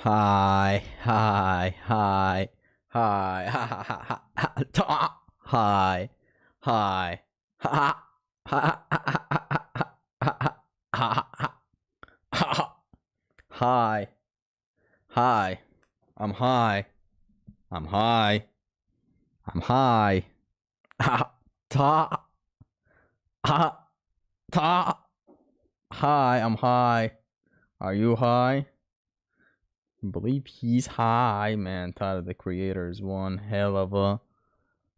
Hi, hi, hi, hi, ha ha ha ha ha, ta, hi, hi, ha ha ha ha ha ha ha, hi, hi, I'm high, I'm high, I'm high, ha, ta, ha, ta, hi, I'm high. Are you high? I believe he's high, man. Tyler, the creator, is one hell of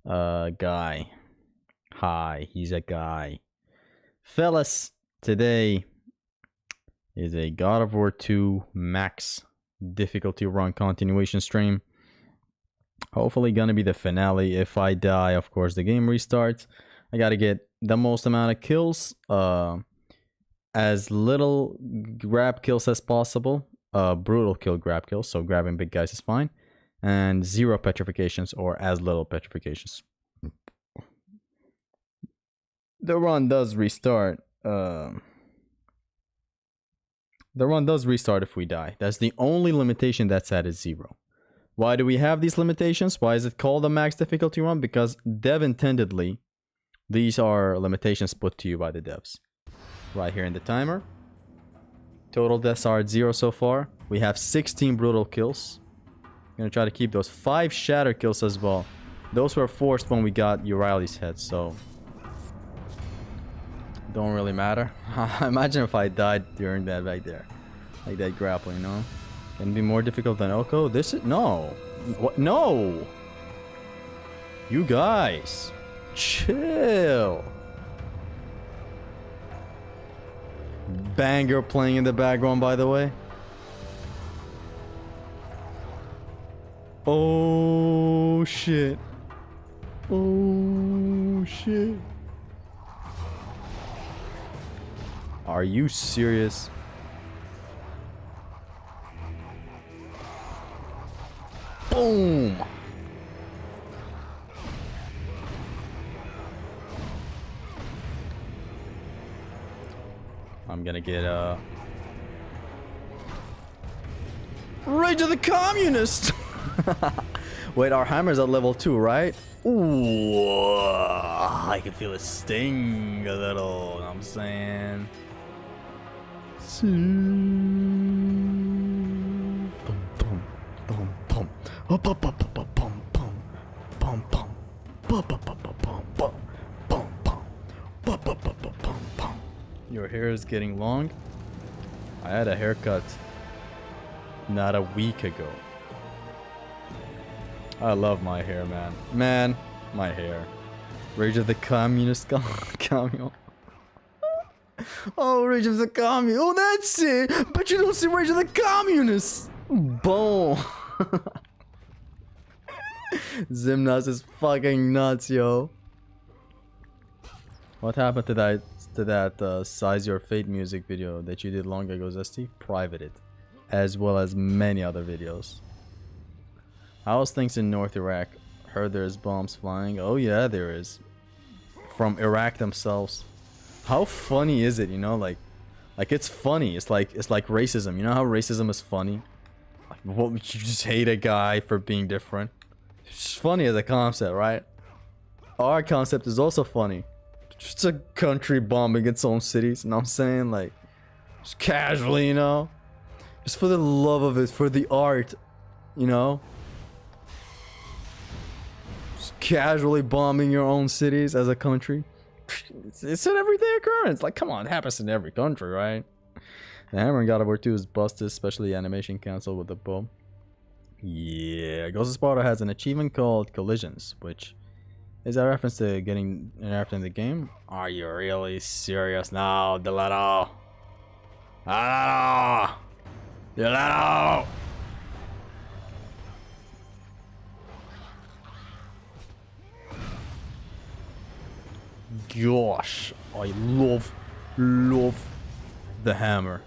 a guy. Hi, he's a guy. Fellas, today is a God of War 2 max difficulty run continuation stream. Hopefully gonna be the finale. If I die, of course, the game restarts. I gotta get the most amount of kills, as little grab kills as possible. Brutal kill, grab kills, so grabbing big guys is fine, and 0 petrifications or as little petrifications. The run does restart. The run does restart if we die. That's the only limitation that's at is 0. Why do we have these limitations? Why is it called a max difficulty run? Because dev intendedly, these are limitations put to you by the devs. Right here in the timer. Total deaths are at 0 so far. We have 16 brutal kills. I'm gonna try to keep those 5 shatter kills as well. Those were forced when we got Uriah's head, so don't really matter. Imagine if I died during that back there, like that grapple, you know. Can be more difficult than Oko. This is no. What? No. You guys, chill. Banger playing in the background, by the way. Oh shit. Oh shit. Are you serious? Boom. I'm gonna get Rage of the Communist. Wait, our hammer's at level 2, right? Ooh, I can feel it sting a little. You know what I'm saying? Your hair is getting long. I had a haircut not a week ago. I love my hair, man. Man, my hair. Rage of the Communist Commune. Oh, Rage of the Commune. Oh, that's it. But you don't see Rage of the Communists. Boom. Zimnas is fucking nuts, yo. What happened to that Size Your Fate music video that you did long ago, Zesty? Private it. As well as many other videos. How's things in North Iraq? Heard there's bombs flying. Oh yeah, there is. From Iraq themselves. How funny is it, you know? Like it's funny. It's like racism. You know how racism is funny? Like, what, you just hate a guy for being different? It's funny as a concept, right? Our concept is also funny. Just a country bombing its own cities, you know what I'm saying? Like, just casually, you know? Just for the love of it, for the art, you know? Just casually bombing your own cities as a country. It's an everyday occurrence. Like, come on, it happens in every country, right? The hammer in God of War 2 is busted, especially the animation cancel with the bow. Yeah, Ghost of Sparta has an achievement called Collisions, which is a reference to getting nerfed in the game. Are you really serious now, Deleto? Deleto! Deleto! Gosh, I love the hammer.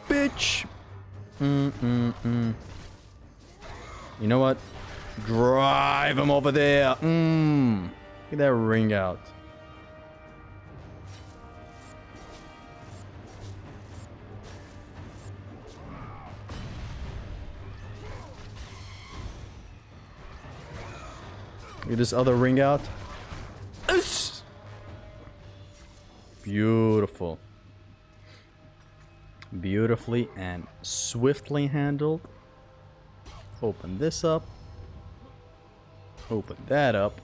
Bitch. You know what? Drive him over there. Get that ring out. Get this other ring out. Beautiful. Beautifully and swiftly handled. Open this up. Open that up.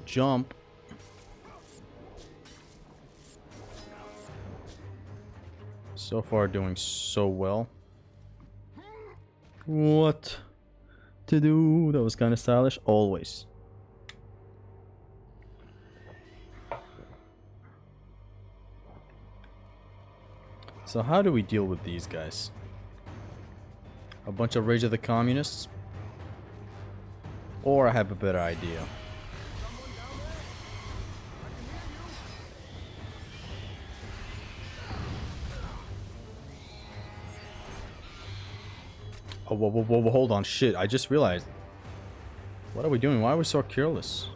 Jump. So far doing so well. What to do? That was kind of stylish. Always. So how do we deal with these guys? A bunch of Rage of the Communists? Or I have a better idea. Oh, whoa, hold on, shit, I just realized. What are we doing? Why are we so careless?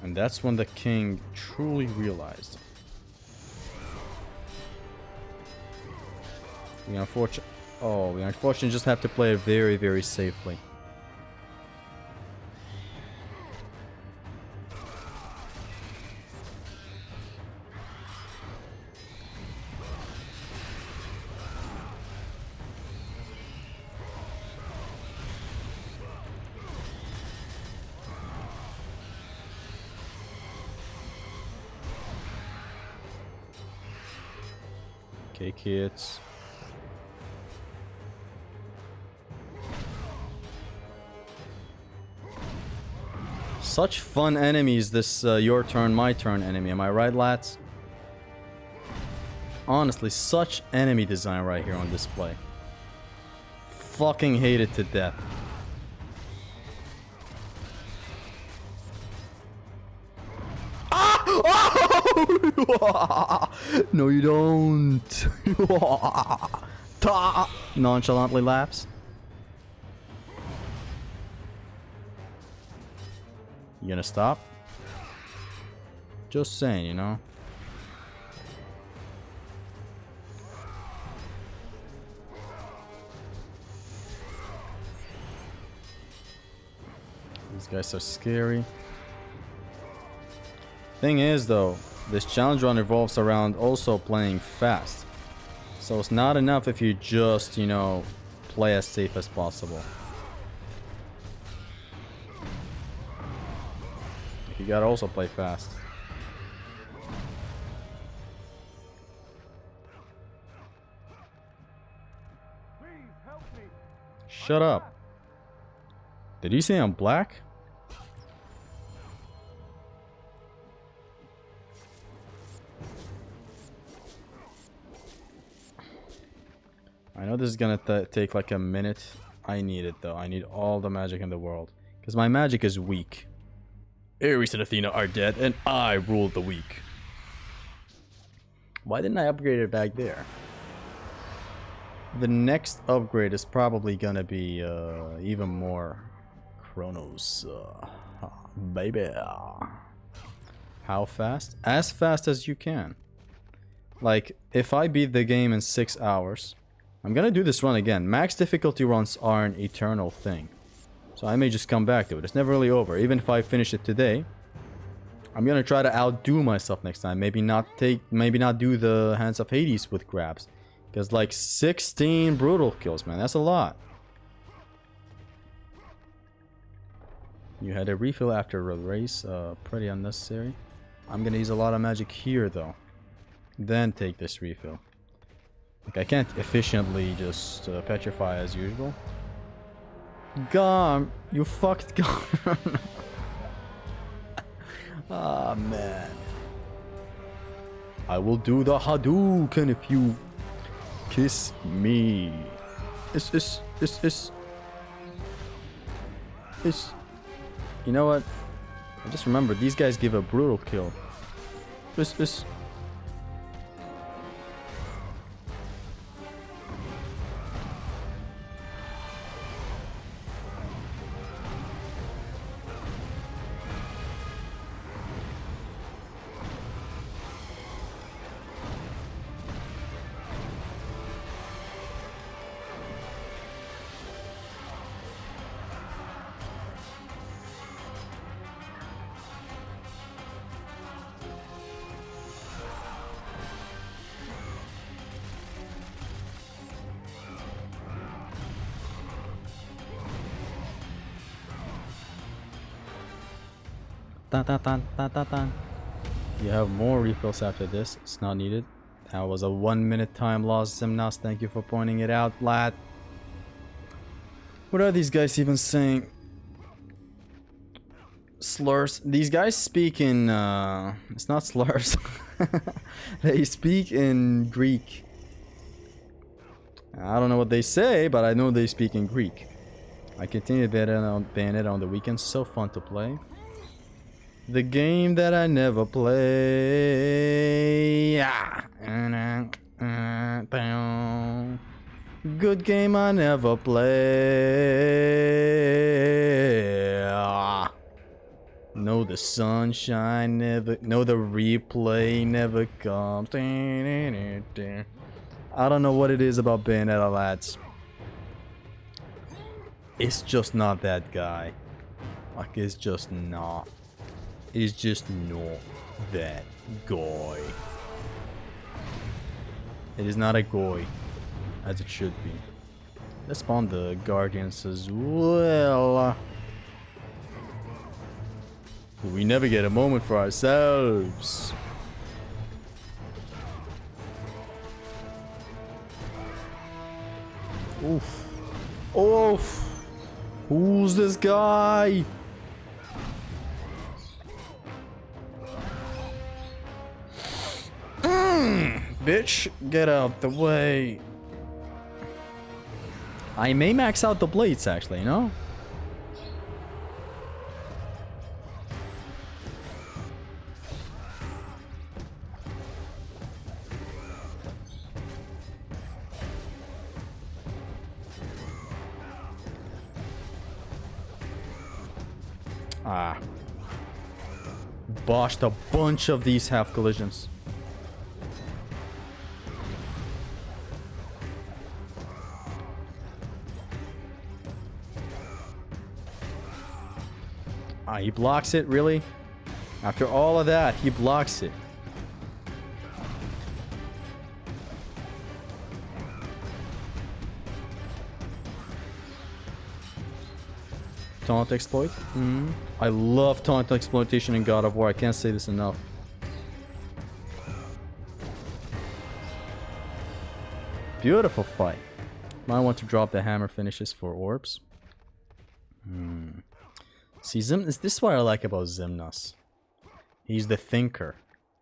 And that's when the king truly realized. We unfortunately just have to play it very, very safely. Okay, kids. Such fun enemies, this your turn, my turn enemy. Am I right, lads? Honestly, such enemy design right here on display. Fucking hate it to death. Ah! No, you don't. Nonchalantly laughs. You gonna stop? Just saying, you know. These guys are scary. Thing is, though, this challenge run revolves around also playing fast. So it's not enough if you just, you know, play as safe as possible. You gotta also play fast. Please help me. Shut up. Did you say I'm black? I know this is gonna take like a minute. I need it though. I need all the magic in the world. Because my magic is weak. Ares and Athena are dead, and I rule the weak. Why didn't I upgrade it back there? The next upgrade is probably gonna be even more Chronos. Baby. How fast? As fast as you can. Like, if I beat the game in 6 hours, I'm gonna do this run again. Max difficulty runs are an eternal thing. So I may just come back to it. It's never really over. Even if I finish it today, I'm gonna try to outdo myself next time. Maybe not do the Hands of Hades with grabs. Because like 16 brutal kills, man. That's a lot. You had a refill after a race. Pretty unnecessary. I'm gonna use a lot of magic here though. Then take this refill. Like I can't efficiently just petrify as usual. Gone. You fucked gone. Ah, man. I will do the Hadouken if you kiss me. Is. You know what? I just remembered these guys give a brutal kill. Is. Dun, dun, dun, dun, dun, dun. You have more refills after this. It's not needed. That was a 1 minute time loss, Zimnas. Thank you for pointing it out, lad. What are these guys even saying? Slurs. These guys speak in it's not slurs. They speak in Greek. I don't know what they say, but I know they speak in Greek. I continue to Bayonetta on the weekends. So fun to play. The game that I never play. Yeah. Good game I never play. No, the sunshine never. No, the replay never comes. I don't know what it is about Bayonetta, lads. It's just not that guy. Like, it's just not. It's just not that guy. It is not a guy, as it should be. Let's spawn the Guardians as well. We never get a moment for ourselves. Oof. Oof. Who's this guy? Bitch, get out the way. I may max out the blades actually, you know? Ah. Boshed a bunch of these half collisions. Ah, he blocks it, really? After all of that, he blocks it. Taunt exploit? I love taunt exploitation in God of War. I can't say this enough. Beautiful fight. Might want to drop the hammer finishes for orbs. See, this is what I like about Xemnas. He's the thinker.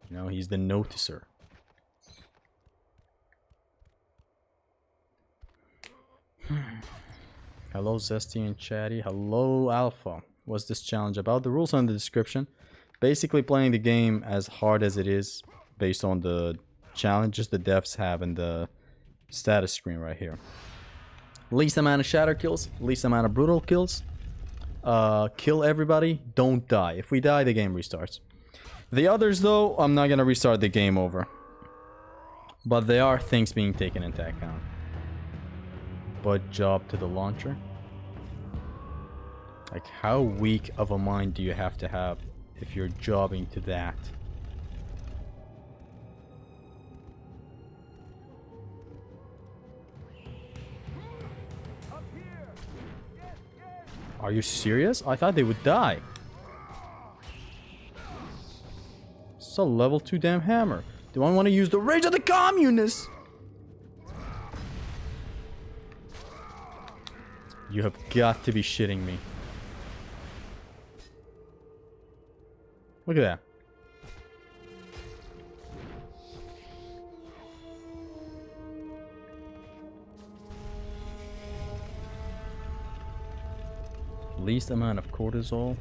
You know, he's the noticer. Hello Zesty and Chatty. Hello Alpha. What's this challenge about? The rules are in the description. Basically playing the game as hard as it is based on the challenges the devs have in the status screen right here. Least amount of shatter kills, least amount of brutal kills. Kill everybody, don't die. If we die, the game restarts. The others though, I'm not gonna restart the game over. But there are things being taken into account. But job to the launcher. Like, how weak of a mind do you have to have if you're jobbing to that? Are you serious? I thought they would die. It's a level 2 damn hammer. Do I want to use the rage of the communists? You have got to be shitting me. Look at that. Least amount of cortisol.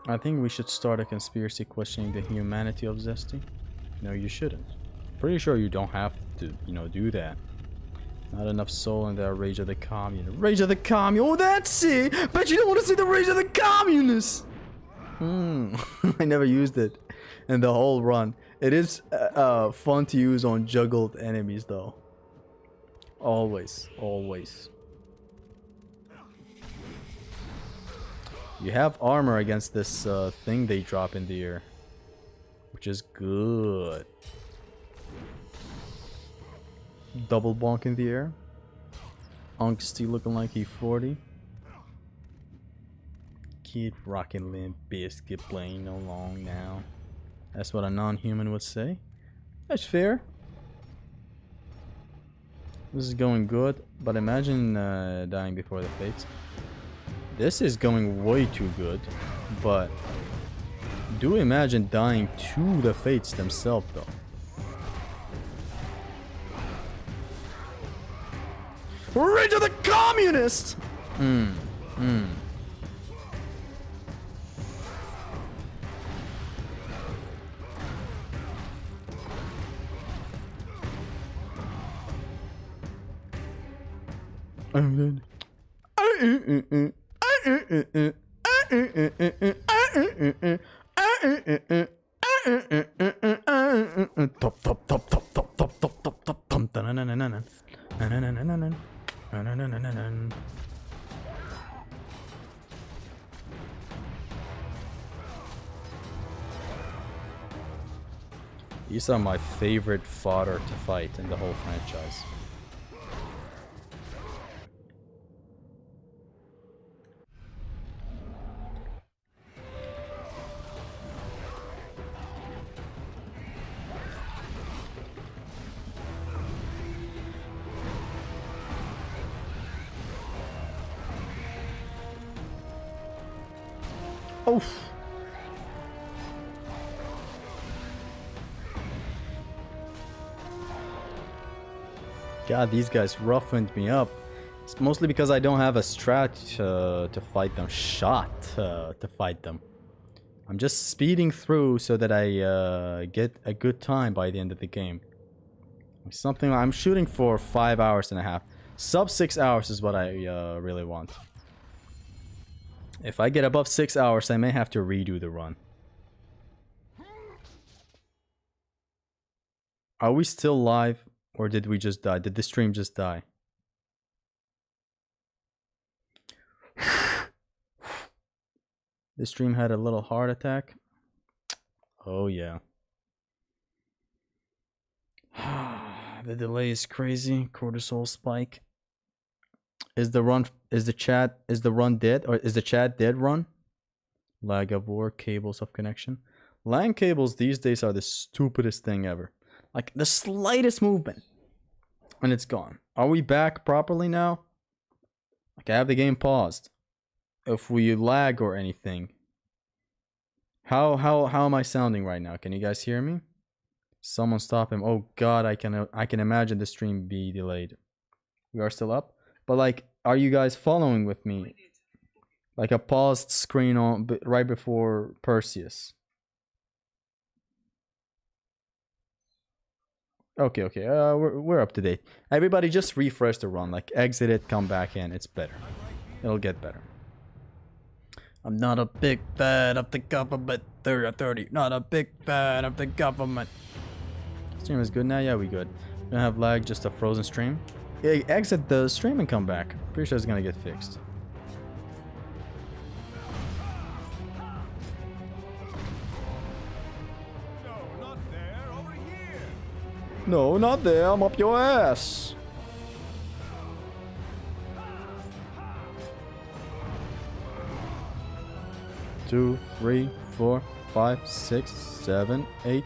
I think we should start a conspiracy questioning the humanity of Zesty. No, you shouldn't. Pretty sure you don't have to, you know, do that. Not enough soul in that rage of the communist. Rage of the communist. Oh, that's it. Bet you don't want to see the rage of the communists. I never used it in the whole run. It is fun to use on juggled enemies though. Always, always. You have armor against this thing they drop in the air, which is good. Double bonk in the air. Angsty looking like he 40. Kid rockin' Limp Bizkit playing along now. That's what a non-human would say. That's fair. This is going good, but imagine dying before the fates. This is going way too good, but do imagine dying to the fates themselves though. We're into the communists! These are my favorite fodder to fight in the whole franchise. Oof. God, these guys roughened me up. It's mostly because I don't have a strat to fight them. To fight them. I'm just speeding through so that I get a good time by the end of the game. Something I'm shooting for 5 hours and a half. Sub 6 hours is what I really want. If I get above 6 hours, I may have to redo the run. Are we still live? Or did we just die? Did the stream just die? The stream had a little heart attack. Oh yeah. The delay is crazy. Cortisol spike. Is the run dead? Or is the chat dead run? Lag of war, cables of connection. LAN cables these days are the stupidest thing ever. Like the slightest movement and it's gone. Are we back properly now? Like I have the game paused. If we lag or anything. How am I sounding right now? Can you guys hear me? Someone stop him. Oh god, I can imagine the stream be delayed. We are still up. But like, are you guys following with me? Like a paused screen on right before Perseus. Okay, we're up to date. Everybody just refresh the run, like exit it, come back in, it's better. It'll get better. I'm not a big fan of the government, 30. Not a big fan of the government. Stream is good now? Yeah, we good. We don't have lag, just a frozen stream. Yeah, exit the stream and come back. Pretty sure it's gonna get fixed. No, not there. I'm up your ass. Two, 3, 4, 5, 6, 7, 8.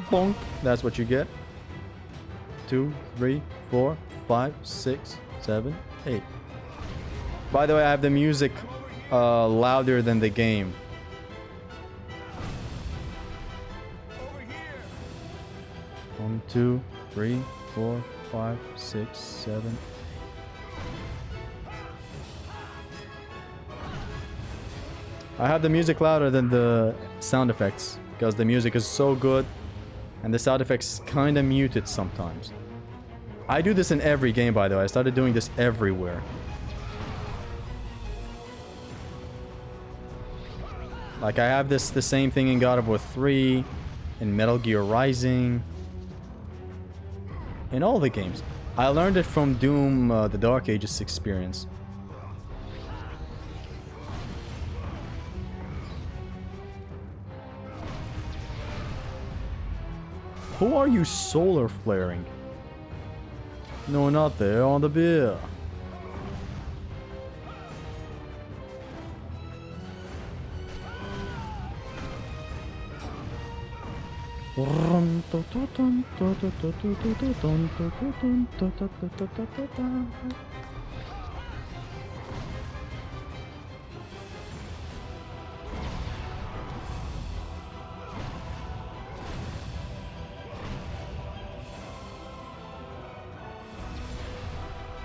Bonk. That's what you get. 2, 3, 4, 5, 6, 7, 8. By the way, I have the music louder than the game. One, 2, 3, 4, 5, 6, 7. I have the music louder than the sound effects because the music is so good and the sound effects kind of muted sometimes. I do this in every game, by the way. I started doing this everywhere. Like I have the same thing in God of War 3, in Metal Gear Rising. In all the games. I learned it from Doom, the Dark Ages experience. Who are you solar flaring? No, not there, on the beer.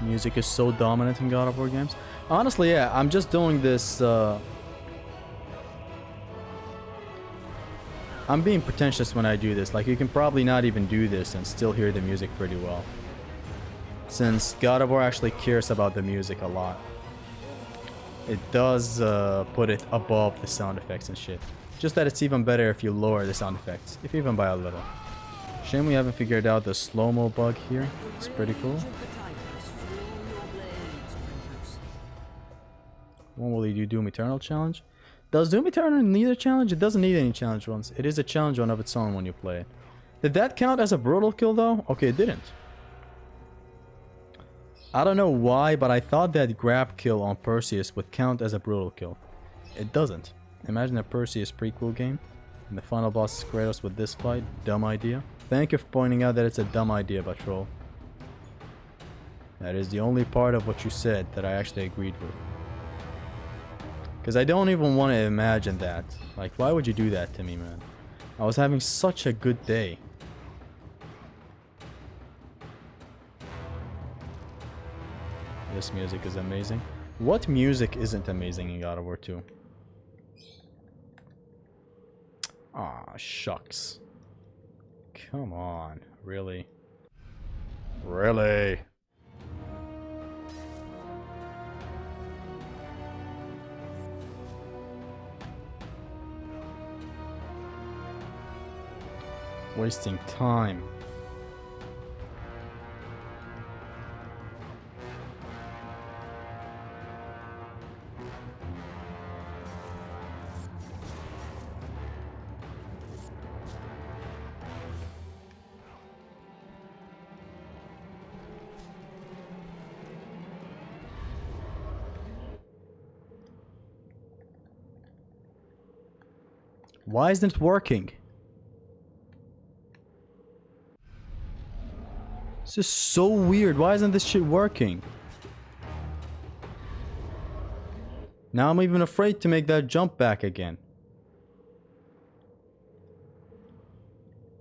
Music is so dominant in God of War games. Honestly, yeah, I'm just doing this. I'm being pretentious when I do this. Like, you can probably not even do this and still hear the music pretty well. Since God of War actually cares about the music a lot. It does put it above the sound effects and shit. Just that it's even better if you lower the sound effects, if even by a little. Shame we haven't figured out the slow-mo bug here. It's pretty cool. When will you do Doom Eternal challenge? Does Doom Eternal need a challenge? It doesn't need any challenge runs. It is a challenge run of its own when you play it. Did that count as a brutal kill though? Okay, it didn't. I don't know why, but I thought that grab kill on Perseus would count as a brutal kill. It doesn't. Imagine a Perseus prequel game, and the final boss is Kratos with this fight. Dumb idea. Thank you for pointing out that it's a dumb idea, Patrol. That is the only part of what you said that I actually agreed with. Because I don't even want to imagine that. Like, why would you do that to me, man? I was having such a good day. This music is amazing. What music isn't amazing in God of War 2? Aw, shucks. Come on. Really? Really? Wasting time. Why isn't it working? This is so weird. Why isn't this shit working? Now I'm even afraid to make that jump back again.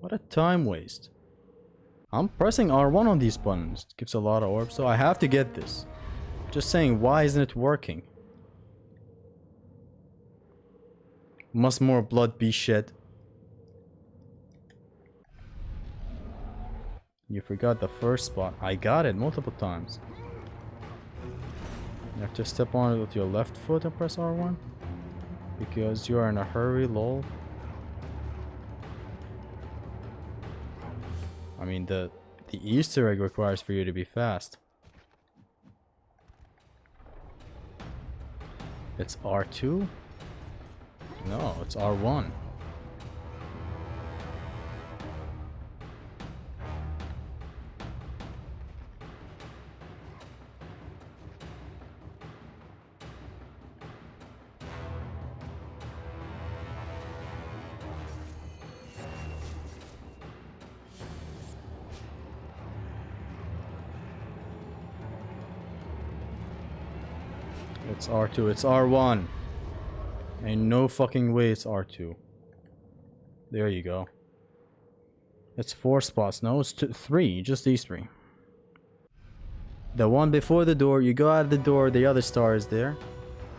What a time waste. I'm pressing R1 on these buttons. It gives a lot of orbs, so I have to get this. Just saying, why isn't it working? Must more blood be shed? You forgot the first spot. I got it multiple times. You have to step on it with your left foot and press R1? Because you are in a hurry, lol. I mean, the Easter egg requires for you to be fast. It's R2? No, it's R1. It's R2, it's R1. Ain't no fucking way it's R2. There you go. It's 4 spots. No, it's 3. Just these 3. The one before the door, you go out of the door, the other star is there.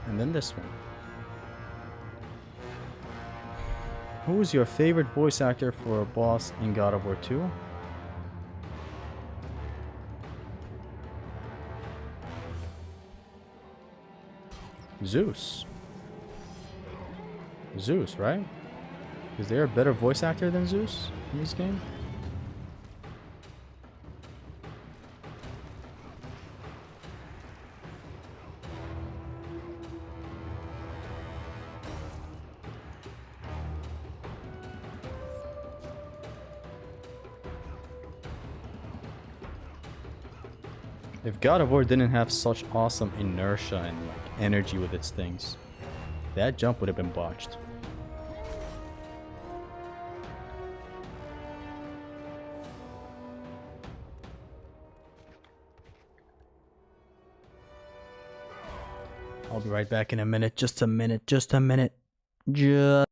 And then this one. Who is your favorite voice actor for a boss in God of War 2? Zeus. Zeus, right? Is there a better voice actor than Zeus in this game? If God of War didn't have such awesome inertia and like energy with its things, that jump would have been botched. I'll be right back in a minute. Just a minute. Just a minute. Just.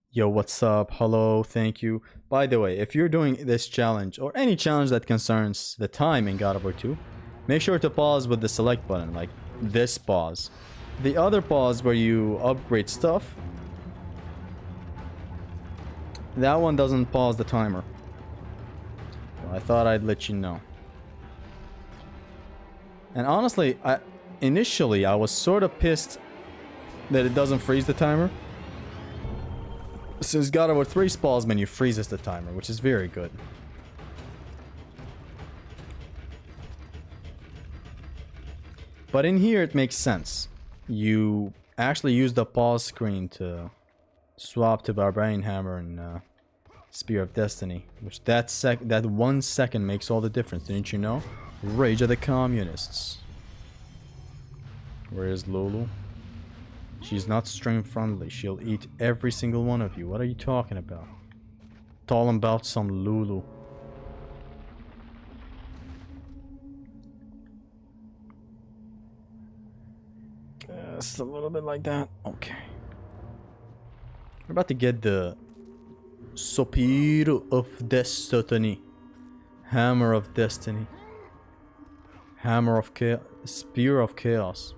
Yo, what's up? Hello, thank you. By the way, if you're doing this challenge or any challenge that concerns the time in God of War 2, make sure to pause with the select button, like this pause. The other pause where you upgrade stuff, that one doesn't pause the timer. Well, I thought I'd let you know. And honestly, initially I was sort of pissed that it doesn't freeze the timer. Since God of War 3's pause menu freezes the timer, which is very good. But in here it makes sense. You actually use the pause screen to swap to Barbarian Hammer and Spear of Destiny, which that 1 second makes all the difference, didn't you know? Rage of the Communists. Where is Lulu? She's not stream friendly. She'll eat every single one of you. What are you talking about? Talking about some Lulu. Just a little bit like that. Okay. We're about to get the Spear of Destiny. Hammer of Destiny. Hammer of Chaos. Spear of Chaos.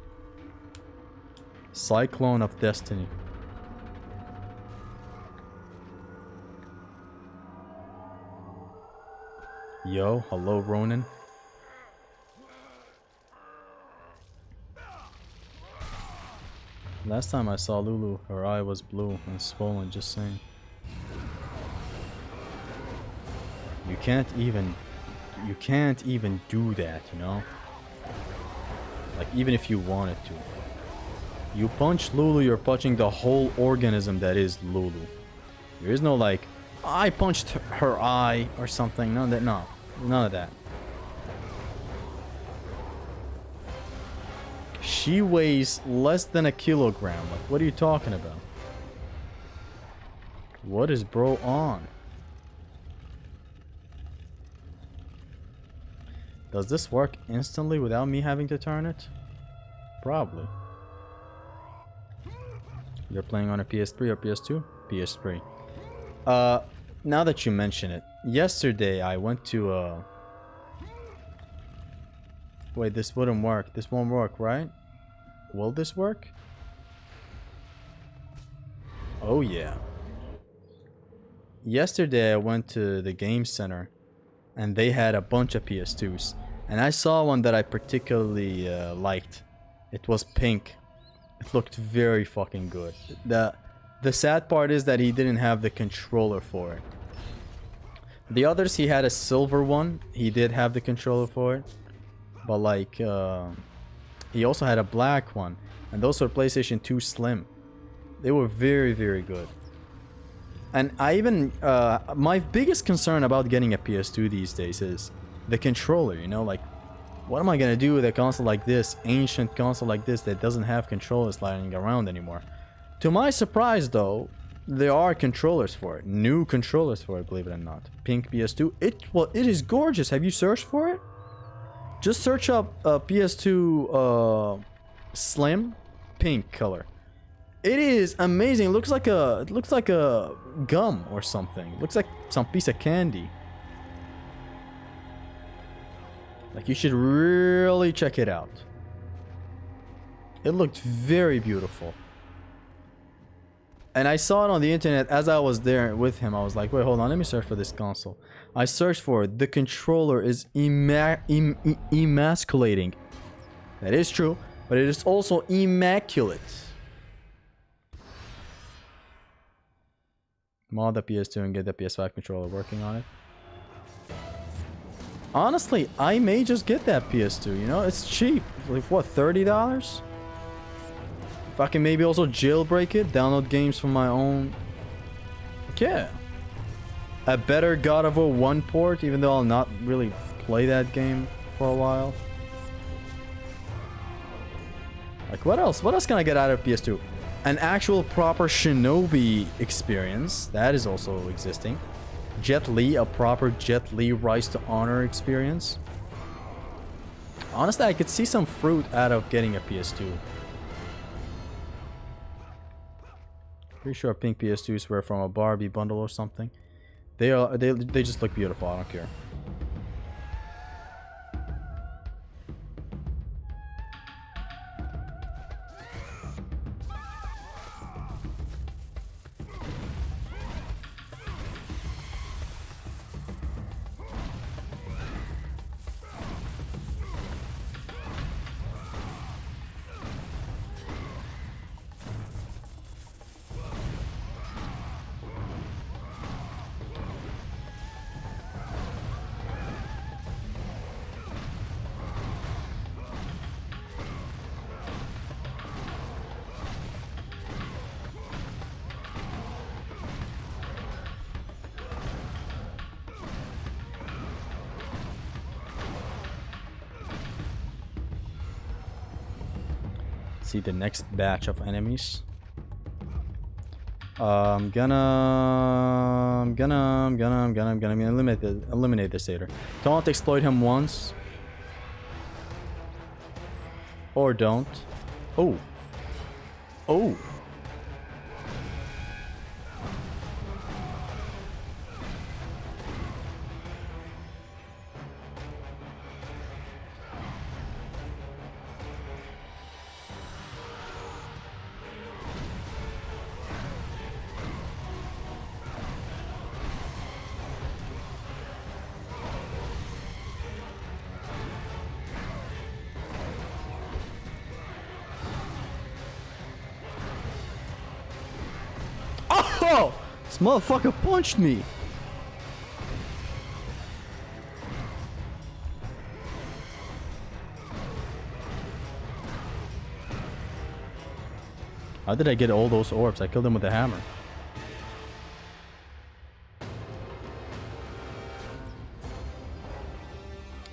Cyclone of Destiny. Yo, hello Ronan. Last time I saw Lulu, her eye was blue and swollen, just saying. You can't even do that, you know? Like, even if you wanted to. You punch Lulu, you're punching the whole organism that is Lulu. There is no like, I punched her eye or something. None of that. No, none of that. She weighs less than a kilogram. Like, what are you talking about? What is bro on? Does this work instantly without me having to turn it? Probably. You're playing on a PS3 or PS2? PS3. Now that you mention it, yesterday I went to wait, this wouldn't work. This won't work, right? Will this work? Oh yeah. Yesterday I went to the game center and they had a bunch of PS2s. And I saw one that I particularly liked. It was pink. It looked very fucking good. The sad part is that he didn't have the controller for it. The others, he had a silver one. He did have the controller for it. But like, he also had a black one. And those were PlayStation 2 Slim. They were very, very good. And I even, my biggest concern about getting a PS2 these days is the controller, you know, like, what am I gonna do with a console like this, ancient console like this that doesn't have controllers lying around anymore? To my surprise though, there are controllers for it, new controllers for it, believe it or not. Pink PS2, it is gorgeous. Have you searched for it? Just search up PS2 Slim pink color. It is amazing. It looks like a gum or something. It looks like some piece of candy. Like, you should really check it out. It looked very beautiful. And I saw it on the internet as I was there with him. I was like, wait, hold on, let me search for this console. I searched for it. The controller is emasculating. That is true, but it is also immaculate. Mod the PS2 and get the PS5 controller working on it. Honestly, I may just get that PS2, you know? It's cheap. Like, what, $30? If I can maybe also jailbreak it, download games from my own... Yeah. A better God of War 1 port, even though I'll not really play that game for a while. Like, what else? What else can I get out of PS2? An actual proper Shinobi experience. That is also existing. Jet Li, a proper Jet Li Rise to Honor experience. Honestly, I could see some fruit out of getting a PS2. Pretty sure pink PS2s were from a Barbie bundle or something. They just look beautiful, I don't care. See the next batch of enemies. I'm gonna eliminate this Satyr. Don't exploit him once. Or don't. Oh. Oh. Oh! This motherfucker punched me! How did I get all those orbs? I killed them with a hammer.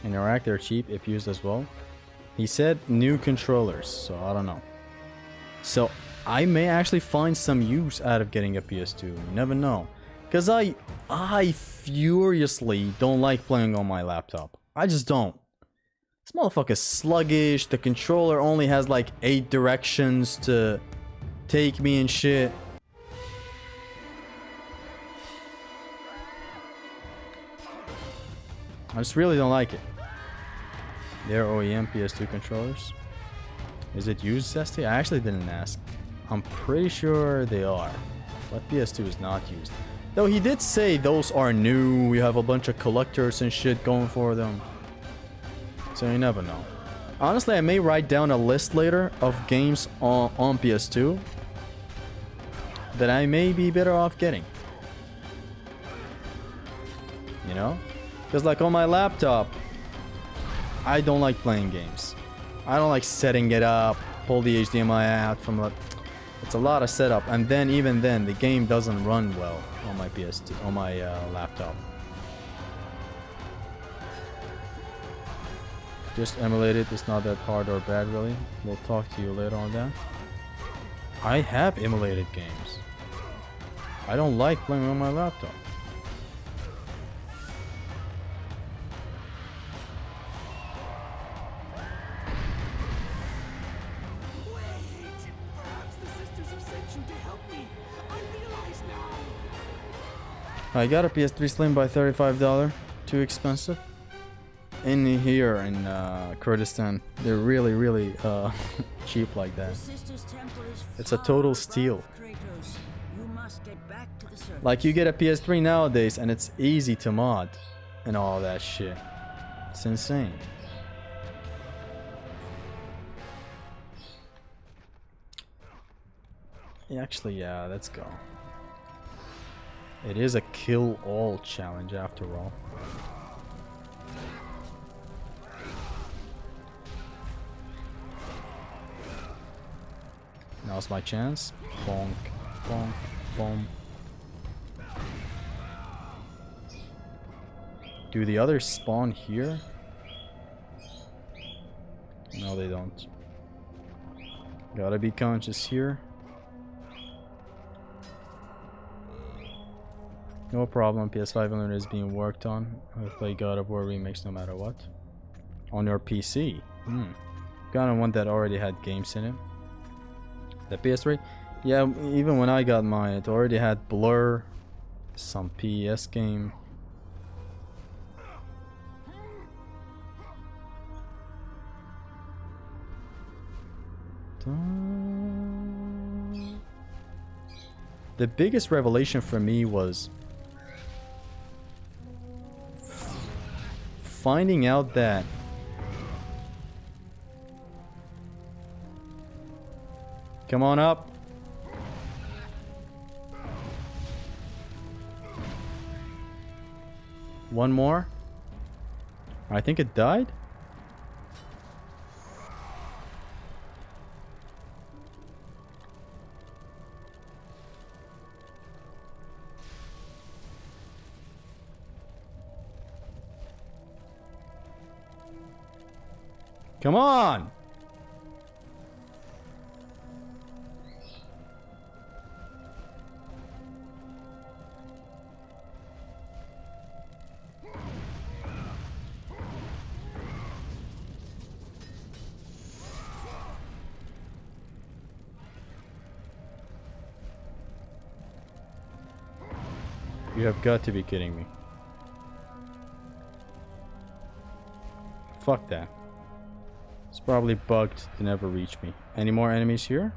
Interact, they're cheap if used as well. He said new controllers, so I don't know. So I may actually find some use out of getting a PS2. You never know. Because I furiously don't like playing on my laptop. I just don't. This motherfucker's sluggish. The controller only has like 8 directions to take me and shit. I just really don't like it. They're OEM PS2 controllers. Is it used, Zesty? I actually didn't ask. I'm pretty sure they are. But PS2 is not used. Though he did say those are new. We have a bunch of collectors and shit going for them. So you never know. Honestly, I may write down a list later of games on PS2 that I may be better off getting. You know? Because like on my laptop, I don't like playing games. I don't like setting it up, pull the HDMI out from the... It's a lot of setup, and then even then, the game doesn't run well on my laptop. Just emulate it. It's not that hard or bad, really. We'll talk to you later on that. I have emulated games. I don't like playing on my laptop. I got a PS3 Slim by $35. Too expensive. In here in Kurdistan, they're really cheap like that. It's a total steal. Like you get a PS3 nowadays and it's easy to mod and all that shit. It's insane. Actually, yeah, let's go. It is a kill all challenge after all. Now's my chance. Bonk, bonk, boom. Do the others spawn here? No, they don't. Gotta be conscious here. No problem, PS5 Unlimited is being worked on. I'll play God of War Remix no matter what. On your PC? Got one that already had games in it. The PS3? Yeah, even when I got mine, it already had Blur, some PES game. The biggest revelation for me was finding out that come on up. One more. I think it died. Come on! You have got to be kidding me. Fuck that. It's probably bugged to never reach me. Any more enemies here?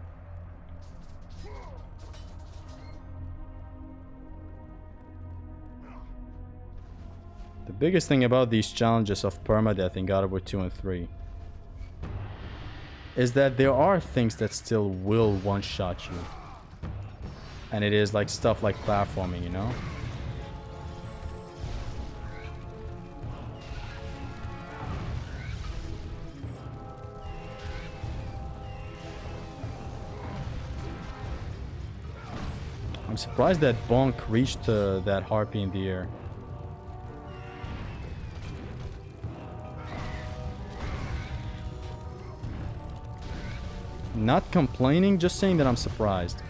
The biggest thing about these challenges of permadeath in God of War 2 and 3 is that there are things that still will one-shot you. And it is like stuff like platforming, you know? I'm surprised that Bonk reached that harpy in the air. Not complaining, just saying that I'm surprised.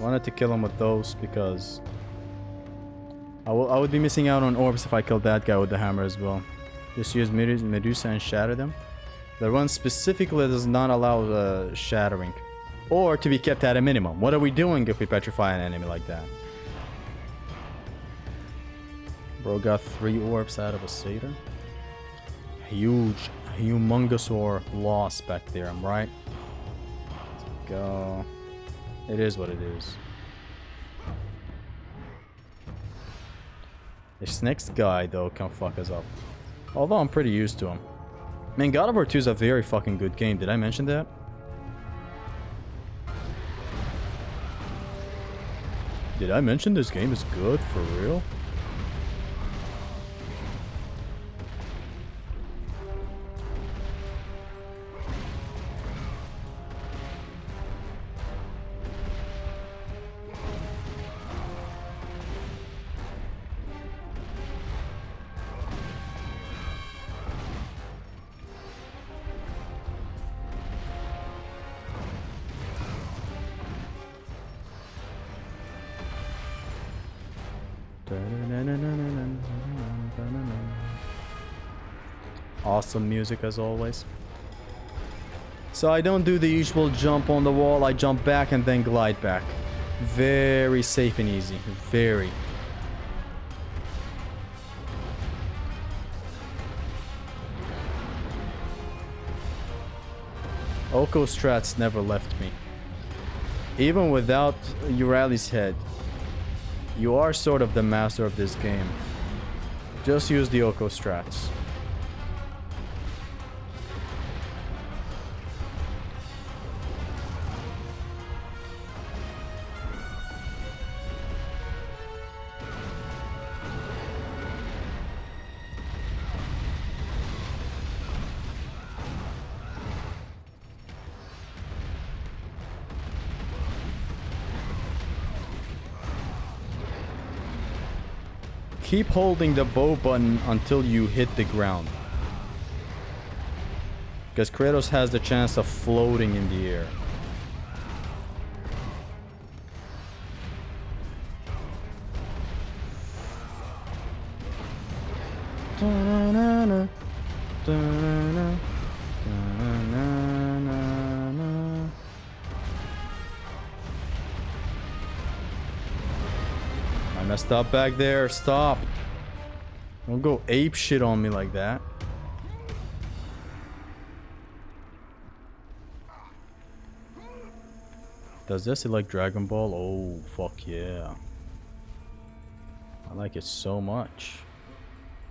I wanted to kill him with those because I would be missing out on orbs if I killed that guy with the hammer as well. Just use Medusa and shatter them. The one specifically does not allow shattering. Or to be kept at a minimum. What are we doing if we petrify an enemy like that? Bro got 3 orbs out of a satyr. Huge, humongous or loss back there, I'm right. Let's go. It is what it is. This next guy though can fuck us up. Although I'm pretty used to him. Man, God of War 2 is a very fucking good game. Did I mention that? Did I mention this game is good for real? Awesome music as always. So I don't do the usual jump on the wall, I jump back and then glide back. Very safe and easy, very. Oko strats never left me. Even without Eurali's head, you are sort of the master of this game. Just use the Oko strats. Keep holding the bow button until you hit the ground. Because Kratos has the chance of floating in the air. Da-na-na-na, da-na, da-na-na-na. I messed up back there. Stop. Don't go ape shit on me like that. Does this look like Dragon Ball? Oh, fuck yeah. I like it so much.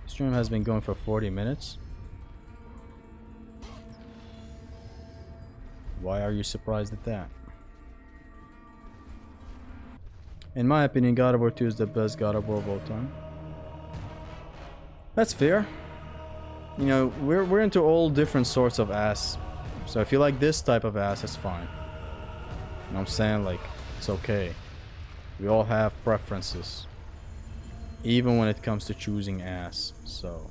Stream has been going for 40 minutes. Why are you surprised at that? In my opinion, God of War 2 is the best God of War of all time. That's fair. You know, we're into all different sorts of ass. So if you like this type of ass, it's fine. You know what I'm saying? Like, it's okay. We all have preferences. Even when it comes to choosing ass. So,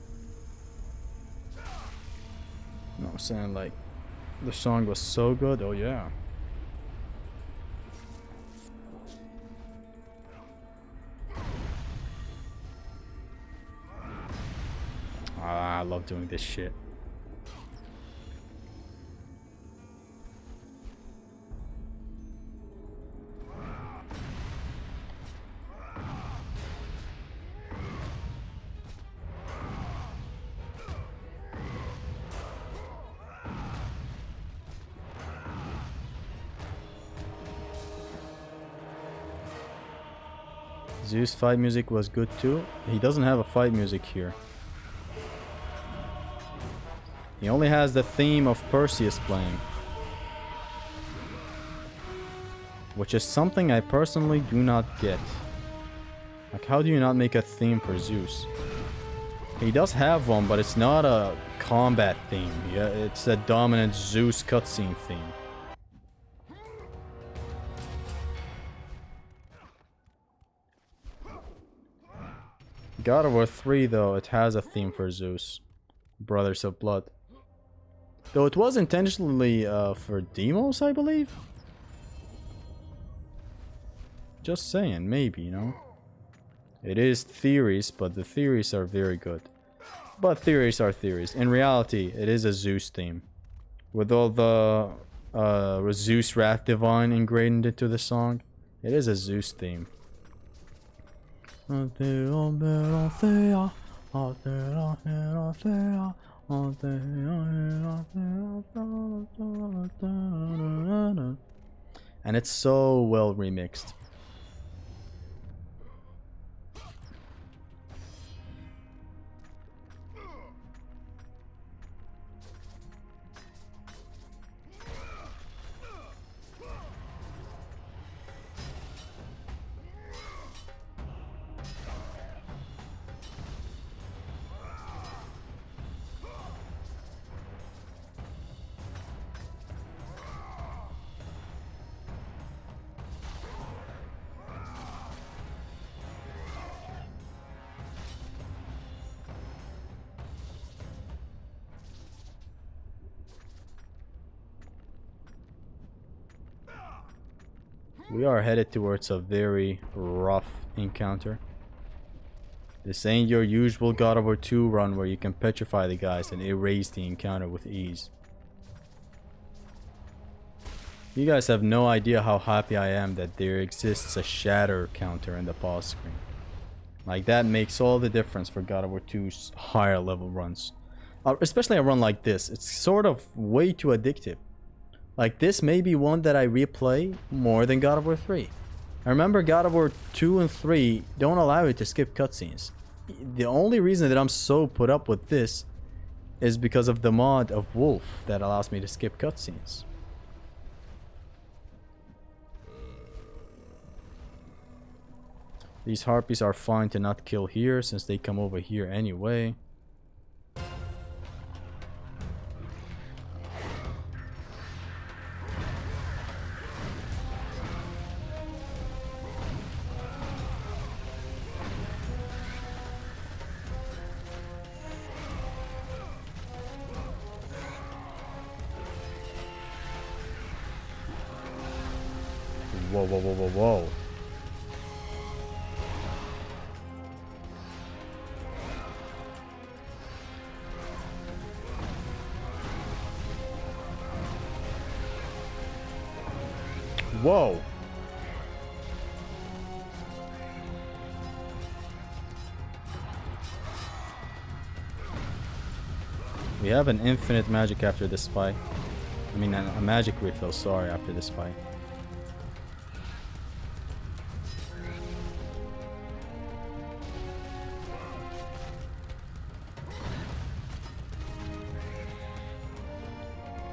you know what I'm saying? Like, the song was so good. Oh yeah. I love doing this shit. Zeus fight music was good too. He doesn't have a fight music here. He only has the theme of Perseus playing. Which is something I personally do not get. Like, how do you not make a theme for Zeus? He does have one, but it's not a combat theme. Yeah, it's a dominant Zeus cutscene theme. God of War 3 though, it has a theme for Zeus. Brothers of Blood. Though it was intentionally for demos, I believe. Just saying, maybe, you know. It is theories, but the theories are very good. But theories are theories. In reality, it is a Zeus theme. With all the Zeus Wrath Divine ingrained into the song, it is a Zeus theme. And it's so well remixed. We are headed towards a very rough encounter. This ain't your usual God of War 2 run where you can petrify the guys and erase the encounter with ease. You guys have no idea how happy I am that there exists a shatter counter in the pause screen. Like, that makes all the difference for God of War 2's higher level runs. Especially a run like this. It's sort of way too addictive. Like, this may be one that I replay more than God of War 3. I remember God of War 2 and 3 don't allow you to skip cutscenes. The only reason that I'm so put up with this is because of the mod of Wolf that allows me to skip cutscenes. These harpies are fine to not kill here since they come over here anyway. Whoa, whoa, whoa, whoa, whoa. Whoa. We have an infinite magic after this fight. I mean, a magic refill, sorry, after this fight.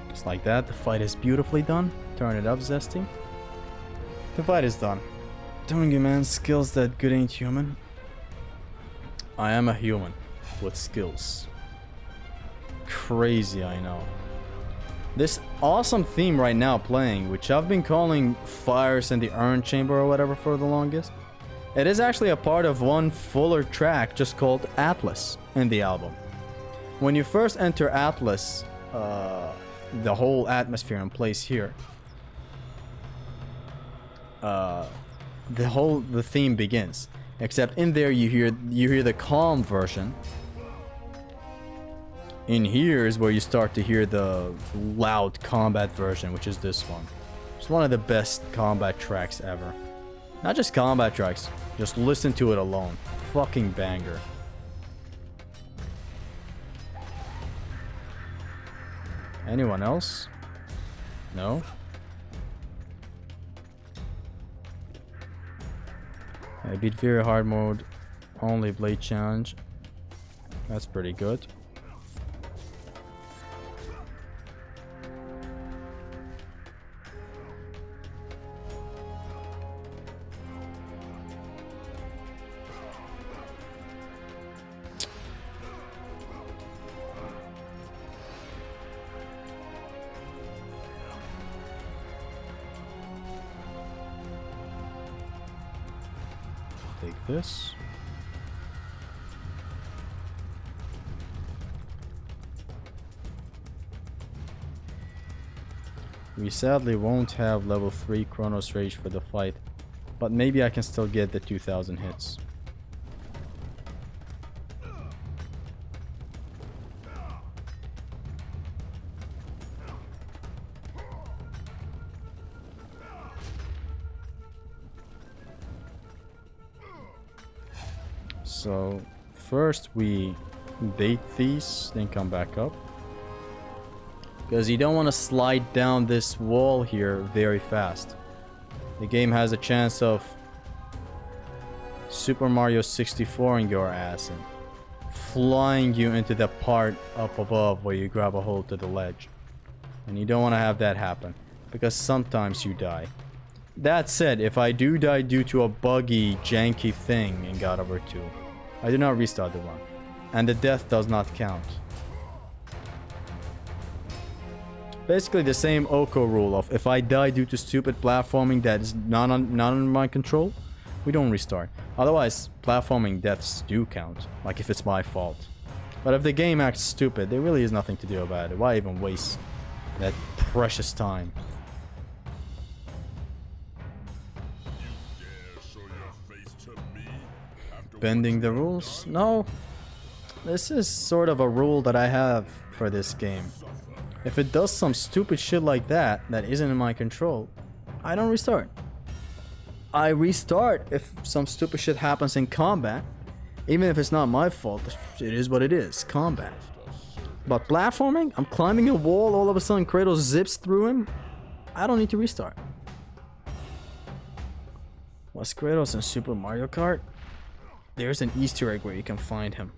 Just like that, the fight is beautifully done. Turn it up, Zesty. The fight is done. Telling you, man, skills that good ain't human. I am a human with skills. Crazy, I know. This awesome theme right now playing, which I've been calling Fires in the Urn Chamber or whatever for the longest. It is actually a part of one fuller track just called Atlas in the album. When you first enter Atlas, the whole atmosphere in place here, the theme begins. Except in there you hear the calm version. In here is where you start to hear the loud combat version, which is this one. It's one of the best combat tracks ever. Not just combat tracks, just listen to it alone. Fucking banger. Anyone else? No? I beat very hard mode, only blade challenge. That's pretty good. Take this. We sadly won't have level 3 Chronos Rage for the fight. But maybe I can still get the 2000 hits. So first we bait these, then come back up. Because you don't want to slide down this wall here very fast. The game has a chance of Super Mario 64ing your ass and flying you into the part up above where you grab a hold to the ledge. And you don't want to have that happen, because sometimes you die. That said, if I do die due to a buggy, janky thing in God of War 2, I do not restart the run. And the death does not count. Basically the same Oko rule of if I die due to stupid platforming that is not under my control, we don't restart. Otherwise, platforming deaths do count, like if it's my fault. But if the game acts stupid, there really is nothing to do about it. Why even waste that precious time? Bending the rules? No. This is sort of a rule that I have for this game. If it does some stupid shit like that isn't in my control, I don't restart. I restart if some stupid shit happens in combat. Even if it's not my fault, it is what it is, combat. But platforming, I'm climbing a wall, all of a sudden Kratos zips through him, I don't need to restart. Was Kratos in Super Mario Kart? There's an Easter egg where you can find him.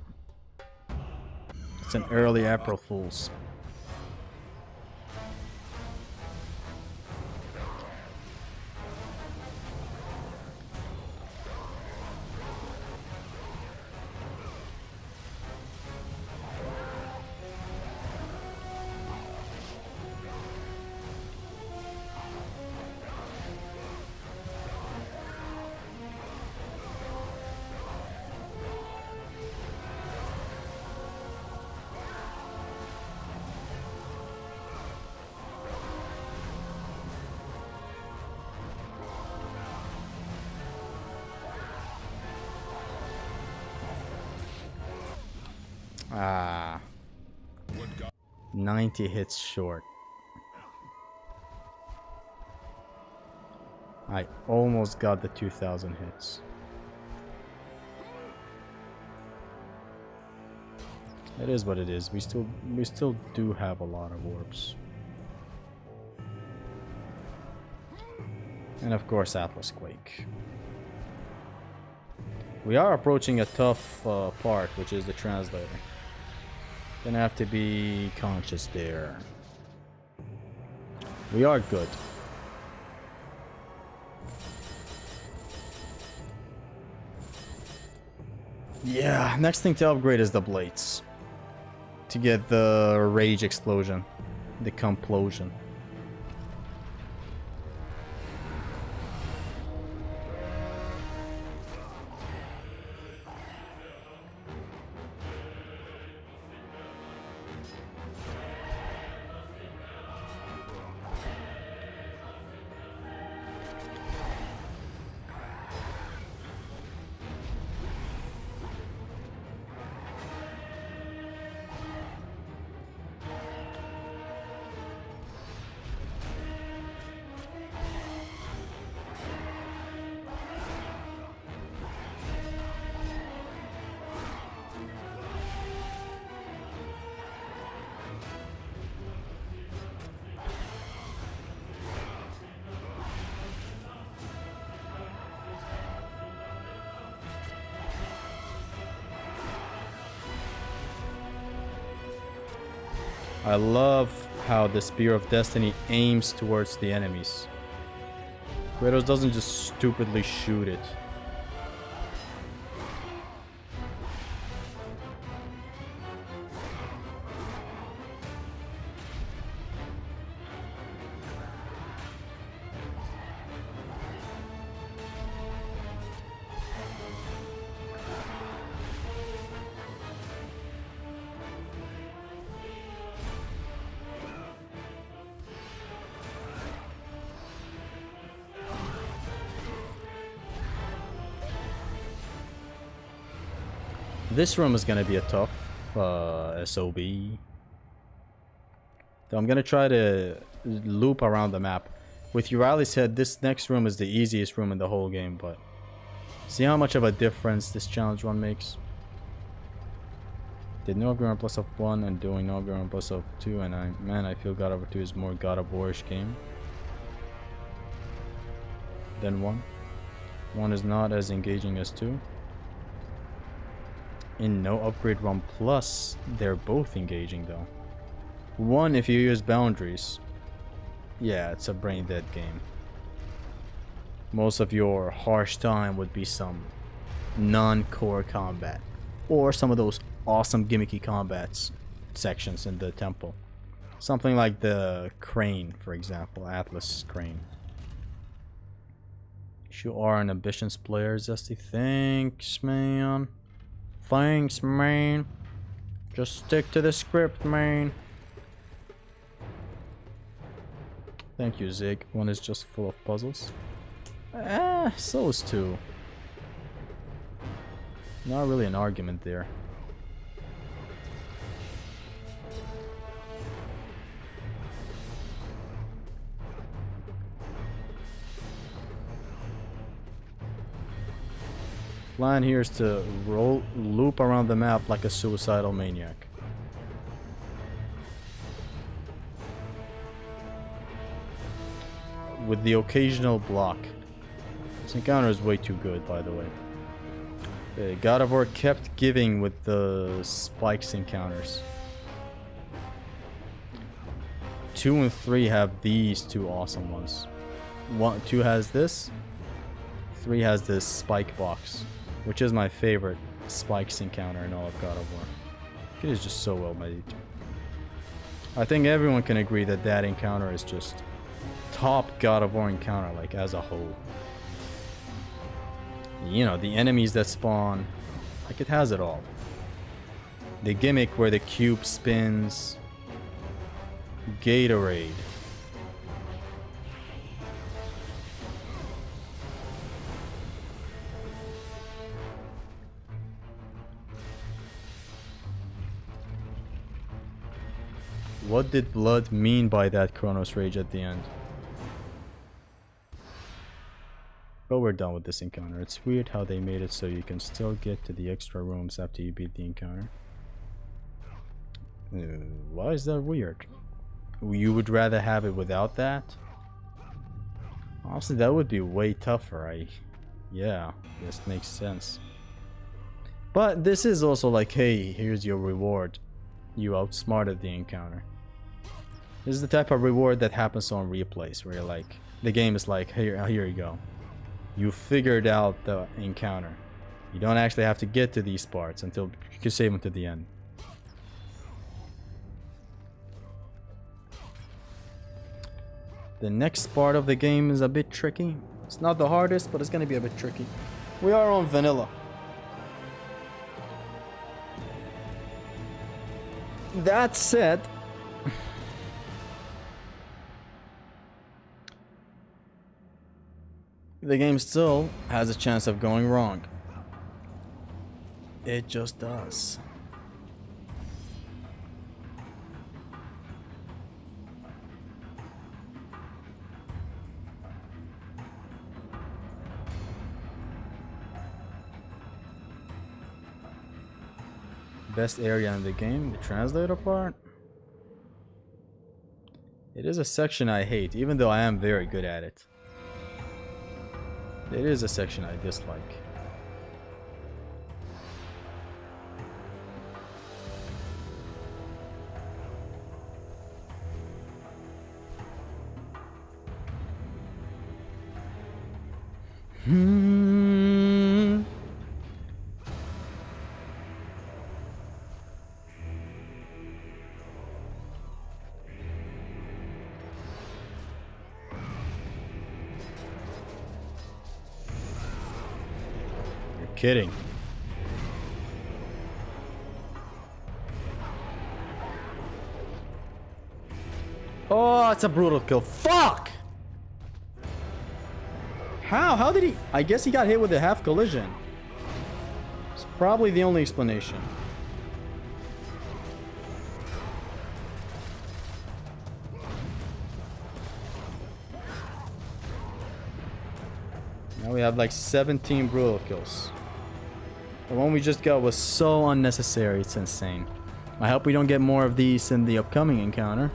It's an early April Fool's. Ah. 90 hits short. I almost got the 2000 hits. It is what it is. We still do have a lot of orbs. And of course Atlas Quake. We are approaching a tough part, which is the translator. Gonna have to be conscious there. We are good. Yeah, next thing to upgrade is the blades. To get the rage explosion. The complosion. I love how the Spear of Destiny aims towards the enemies. Kratos doesn't just stupidly shoot it. This room is gonna be a tough SOB. So I'm gonna try to loop around the map. With Urali said, this next room is the easiest room in the whole game, but see how much of a difference this challenge run makes. Did no ground plus of 1 and doing no ground plus of 2, and I feel God of War 2 is more God of War-ish game than 1. 1 is not as engaging as 2. In no upgrade run plus, they're both engaging though. 1 if you use boundaries. Yeah, it's a brain dead game. Most of your harsh time would be some non-core combat. Or some of those awesome gimmicky combats sections in the temple. Something like the crane, for example, Atlas crane. You are an ambitions player, Zesty. Thanks, man. Thanks, man. Just stick to the script, man. Thank you, Zig. 1 is just full of puzzles. So is 2. Not really an argument there. Plan here is to loop around the map like a suicidal maniac. With the occasional block. This encounter is way too good, by the way. God of War kept giving with the spikes encounters. 2 and 3 have these 2 awesome ones. 2 has this. 3 has this spike box, which is my favorite spikes encounter in all of God of War. It is just so well made. I think everyone can agree that that encounter is just top God of War encounter, like as a whole. You know, the enemies that spawn, like it has it all. The gimmick where the cube spins. Gatorade. What did Blood mean by that Chronos Rage at the end? But we're done with this encounter. It's weird how they made it so you can still get to the extra rooms after you beat the encounter. Why is that weird? You would rather have it without that? Honestly, that would be way tougher. Yeah, this makes sense. But this is also like, hey, here's your reward. You outsmarted the encounter. This is the type of reward that happens on replays, where you're like, the game is like, here you go. You figured out the encounter. You don't actually have to get to these parts until you can save them to the end. The next part of the game is a bit tricky. It's not the hardest, but it's gonna be a bit tricky. We are on vanilla. That said, the game still has a chance of going wrong. It just does. Best area in the game, the translator part. It is a section I hate, even though I am very good at it. It is a section I dislike. Kidding. Oh, it's a brutal kill. Fuck! How? How did he? I guess he got hit with a half collision. It's Probably the only explanation. Now we have like 17 brutal kills. The one we just got was so unnecessary, it's insane. I hope we don't get more of these in the upcoming encounter.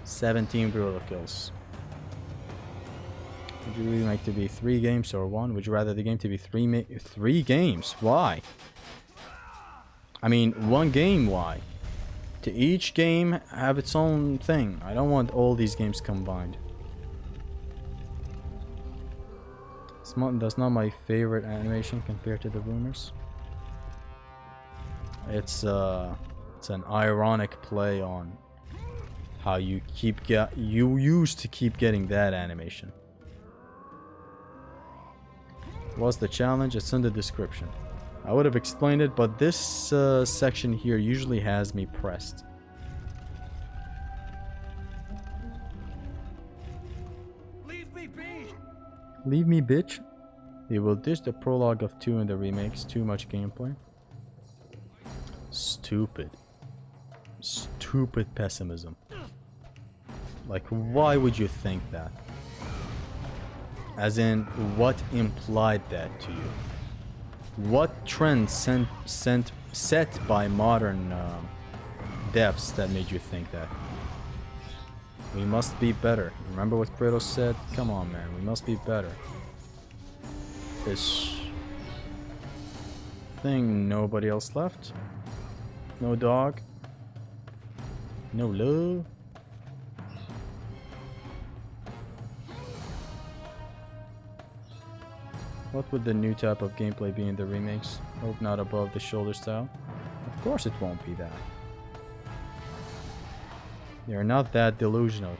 17 brutal kills. Would you really like to be 3 games or 1? Would you rather the game to be 3 games? Why? I mean, 1 game, why? To each game have its own thing. I don't want all these games combined. That's not my favorite animation compared to the rumors. It's an ironic play on how you used to keep getting that animation. What's the challenge? It's in the description. I would have explained it, but this section here usually has me pressed. Leave me be! Leave me, bitch. They will ditch the prologue of 2 in the remakes. Too much gameplay. Stupid. Stupid pessimism. Like, why would you think that? As in, what implied that to you? What trend set by modern devs that made you think that? We must be better. Remember what Kratos said? Come on, man. We must be better. This thing, nobody else left. No dog. No love. What would the new type of gameplay be in the remakes? Hope not above the shoulder style. Of course it won't be that. They're not that delusional.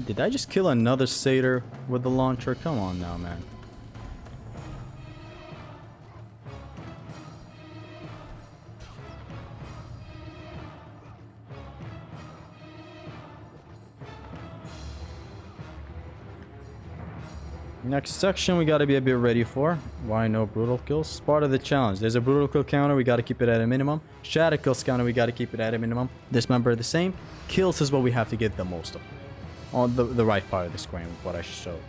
Did I just kill another satyr with the launcher? Come on now, man. Next section we gotta be a bit ready for. Why no brutal kills? Part of the challenge. There's a brutal kill counter, we gotta keep it at a minimum. Shatter Kills counter, we gotta keep it at a minimum. Dismember the same. Kills is what we have to get the most of. On the right part of the screen, what I showed.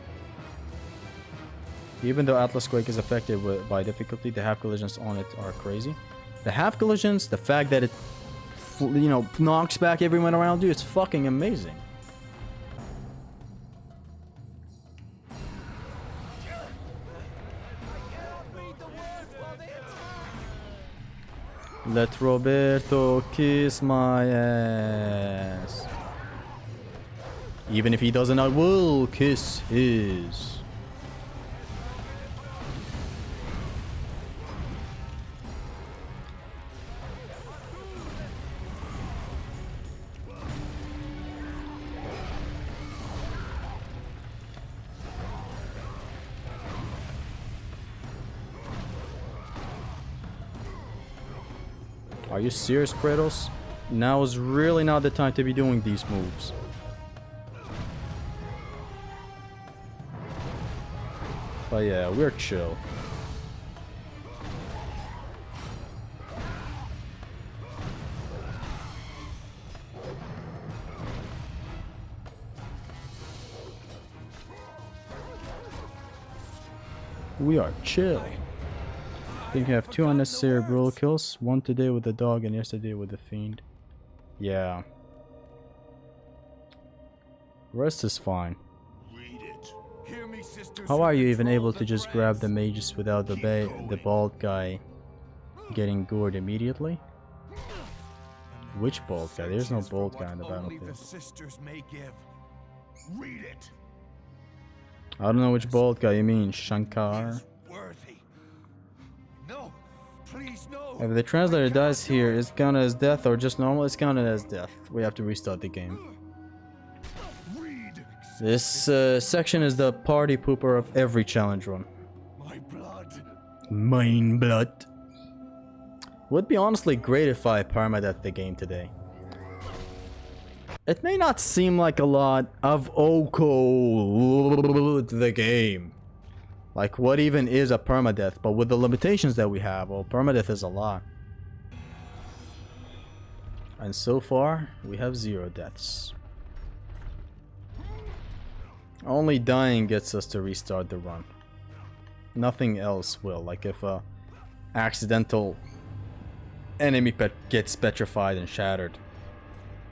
Even though Atlas Quake is affected by difficulty, the half collisions on it are crazy. The half collisions, the fact that it, you know, knocks back everyone around you, it's fucking amazing. Let Roberto kiss my ass. Even if he doesn't, I will kiss his. Are you serious, Kratos? Now is really not the time to be doing these moves. But yeah, we're chill. We are chill. I think you have 2 unnecessary brutal kills. 1 today with the dog and yesterday with the fiend. Yeah. Rest is fine. Read it. Hear me, sisters. How are you even able to the just grab the threads. mages without the bald guy getting gored immediately? Which bald guy? There's no bald guy in the Only the battlefield. sisters may give. Read it. I don't know which bald guy you mean, Shankar. Is worthy. No, please no. If the translator dies here, is it counted as death or just normal? It's counted as death. We have to restart the game. Read. This section is the party pooper of every challenge run. My blood. Mine blood. Would be honestly great if I permadeath the game today. It may not seem like a lot of the game. Like what even is a permadeath, but with the limitations that we have, well, permadeath is a lot. And so far, we have 0 deaths. Only dying gets us to restart the run. Nothing else will. Like if a accidental enemy gets petrified and shattered,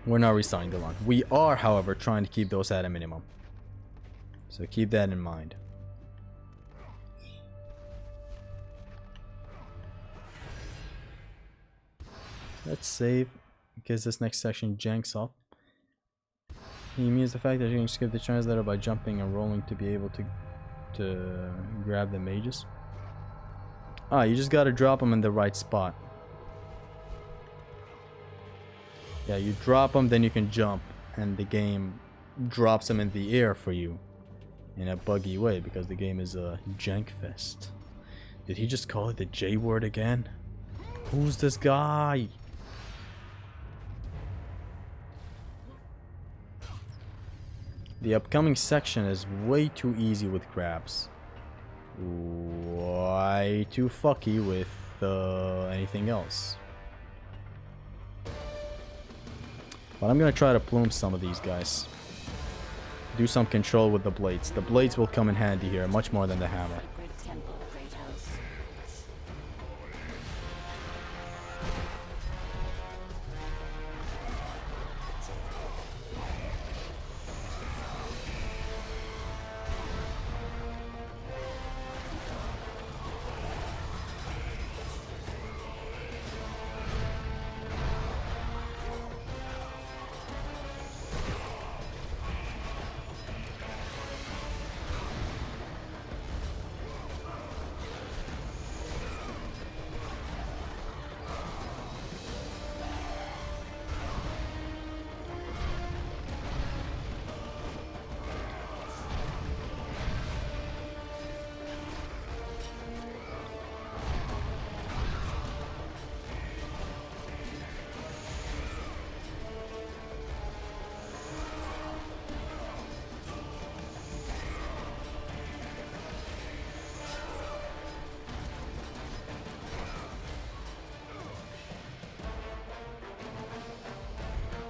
we're not restarting the run. We are, however, trying to keep those at a minimum. So keep that in mind. Let's save in case this next section janks up. He means the fact that you can skip the translator by jumping and rolling to be able to grab the mages. Ah, you just gotta drop them in the right spot. Yeah, you drop them, then you can jump, and the game drops them in the air for you in a buggy way because the game is a jank fest. Did he just call it the J word again? Who's this guy? The upcoming section is way too easy with grabs. Way too fucky with anything else. But I'm gonna try to plume some of these guys. Do some control with the blades. The blades will come in handy here, much more than the hammer.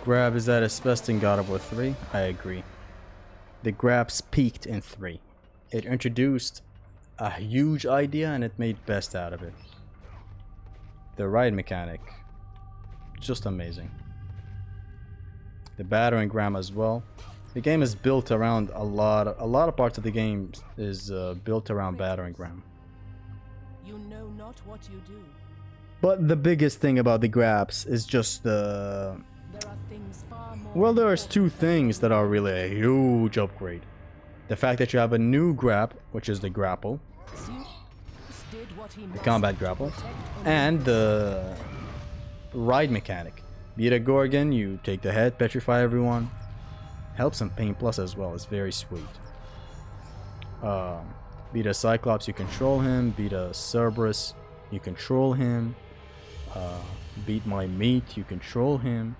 Grab is at its best in God of War 3. I agree. The grabs peaked in 3. It introduced a huge idea and it made best out of it. The ride mechanic, just amazing. The battering ram as well. The game is built around a lot of parts of the game is built around battering ram. You know not what you do. But the biggest thing about the grabs is just the There are things far more. well, there's 2 things that are really a huge upgrade. The fact that you have a new grab, which is the grapple, the combat grapple, and the ride mechanic. Beat a Gorgon, you take the head, petrify everyone. Helps in Pain Plus as well, it's very sweet. Beat a Cyclops, you control him. Beat a Cerberus, you control him. Beat my mate, you control him.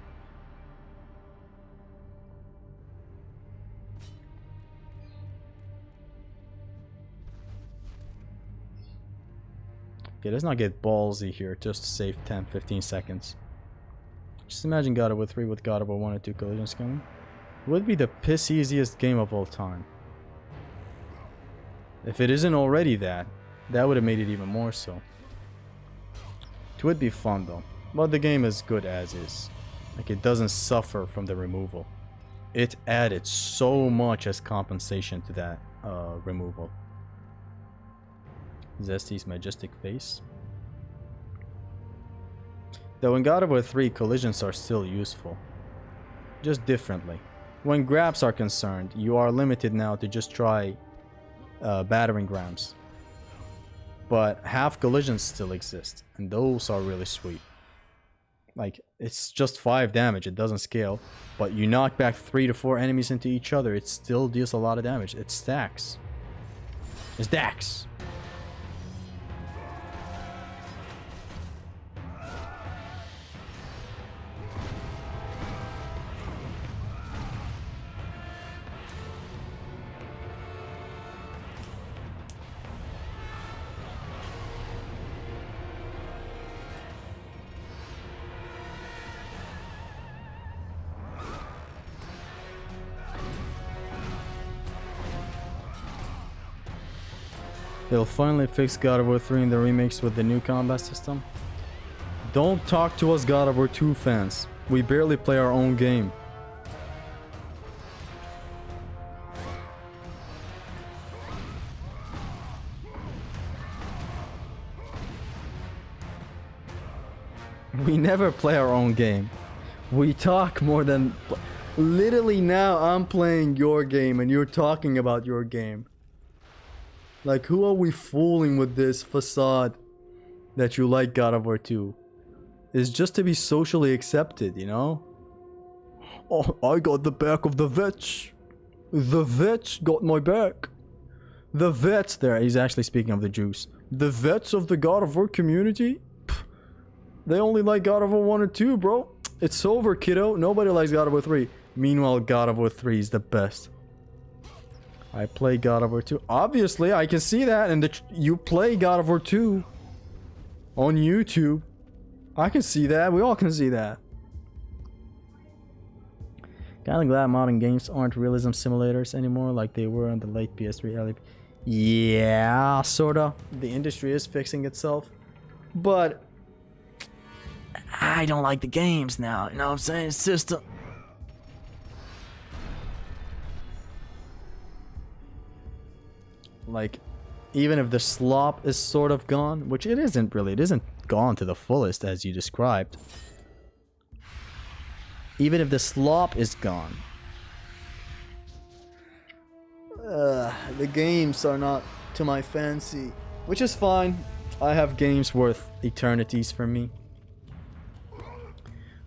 Okay, let's not get ballsy here, just to save 10-15 seconds. Just imagine God of War 3 with God of War 1 and 2 collisions coming. It would be the piss easiest game of all time. If it isn't already that, That would have made it even more so. It would be fun though. But the game is good as is. Like, it doesn't suffer from the removal. It added so much as compensation to that removal. Zesty's majestic face. Though in God of War 3, collisions are still useful. Just differently. When grabs are concerned, you are limited now to just try battering rams. But half collisions still exist, and those are really sweet. Like, it's just 5 damage, it doesn't scale. But you knock back 3 to 4 enemies into each other, it still deals a lot of damage. It stacks. It stacks. They'll finally fix God of War 3 in the remakes with the new combat system. Don't talk to us God of War 2 fans. We barely play our own game. We never play our own game. We talk more than... Literally now I'm playing your game and you're talking about your game. Like, who are we fooling with this facade that you like God of War 2? It's just to be socially accepted, you know? Oh, I got the back of the vets. The vets got my back. The vets there, he's actually speaking of the Jews. The vets of the God of War community? Pff, they only like God of War 1 and 2, bro. It's over, kiddo. Nobody likes God of War 3. Meanwhile, God of War 3 is the best. I play God of War 2. Obviously, I can see that. And you play God of War 2 on YouTube. I can see that. We all can see that. Kinda glad modern games aren't realism simulators anymore like they were on the late PS3 early. Yeah, sorta. The industry is fixing itself. But I don't like the games now. You know what I'm saying? It's just a... Like, even if the slop is sort of gone, which it isn't really, it isn't gone to the fullest as you described. Even if the slop is gone, the games are not to my fancy, which is fine. I have games worth eternities for me.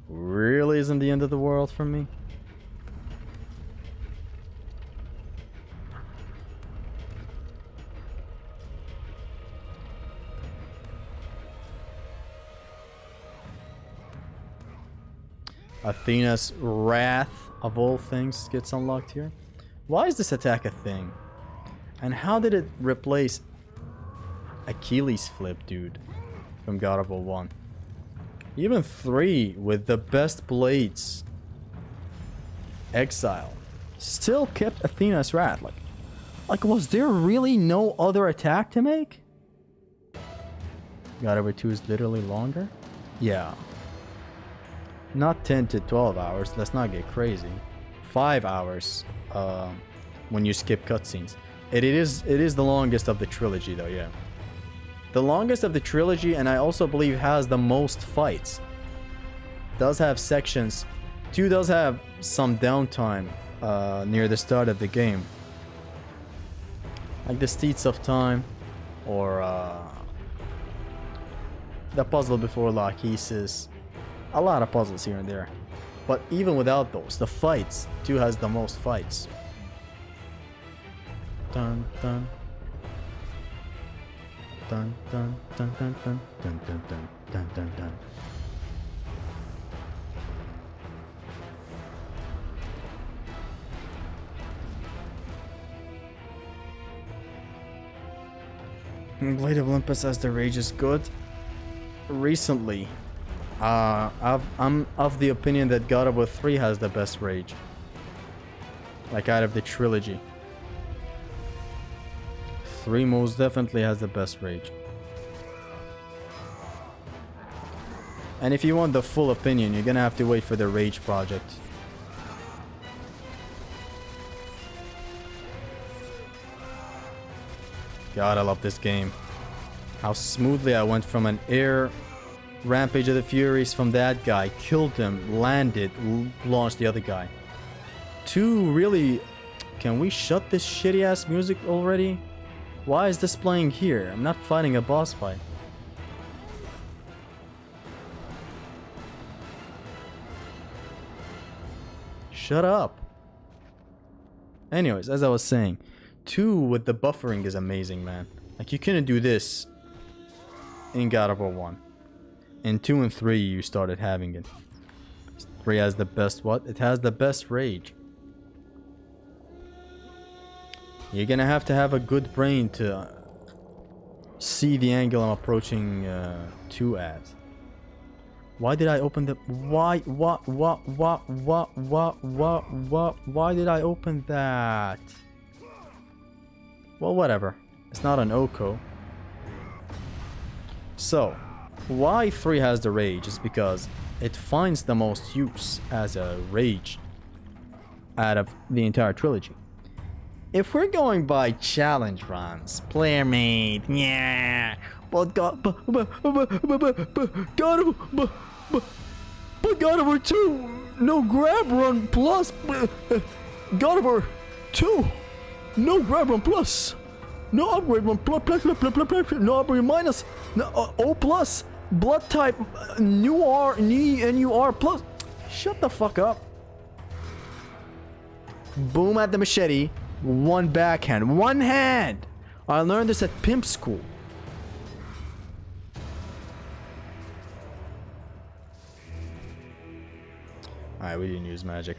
Really isn't the end of the world for me. Athena's wrath, of all things, gets unlocked here. Why is this attack a thing? And how did it replace Achilles flip, dude, from God of War 1? Even 3, with the best blades, Exile, still kept Athena's wrath. Like, was there really no other attack to make? God of War 2 is literally longer? Yeah. Not 10 to 12 hours, let's not get crazy. 5 hours when you skip cutscenes. It is the longest of the trilogy though, yeah. The longest of the trilogy, and I also believe has the most fights. Does have sections. 2 does have some downtime near the start of the game. Like the Steeds of Time, or the puzzle before Lachesis. A lot of puzzles here and there. But even without those, the fights, 2 has the most fights. Dun dun. Dun dun dun dun dun dun dun dun dun dun dun. Blade of Olympus as the rage is good. Recently, I'm of the opinion that God of War 3 has the best rage. Like out of the trilogy. 3 most definitely has the best rage. And if you want the full opinion, you're gonna have to wait for the Rage project. God, I love this game. How smoothly I went from an air Rampage of the Furies from that guy, killed him, landed, launched the other guy. 2 really... Can we shut this shitty ass music already? Why is this playing here? I'm not fighting a boss fight. Shut up. Anyways, as I was saying, 2 with the buffering is amazing, man. Like, you couldn't do this in God of War 1. In 2 and 3, you started having it. 3 has the best what? It has the best rage. You're gonna have to have a good brain to see the angle I'm approaching 2 at. Why did I open the... Why did I open that? Well, whatever. It's not an Oko. So, why 3 has the rage is because it finds the most use as a rage out of the entire trilogy. If we're going by challenge runs, player made, yeah, but God of War 2, no grab run plus, God of War 2, no grab run plus, no upgrade run plus, no upgrade minus, no O plus, blood type, new R, NUR plus. Shut the fuck up. Boom at the machete. 1 backhand. 1 hand! I learned this at pimp school. Alright, we didn't use magic.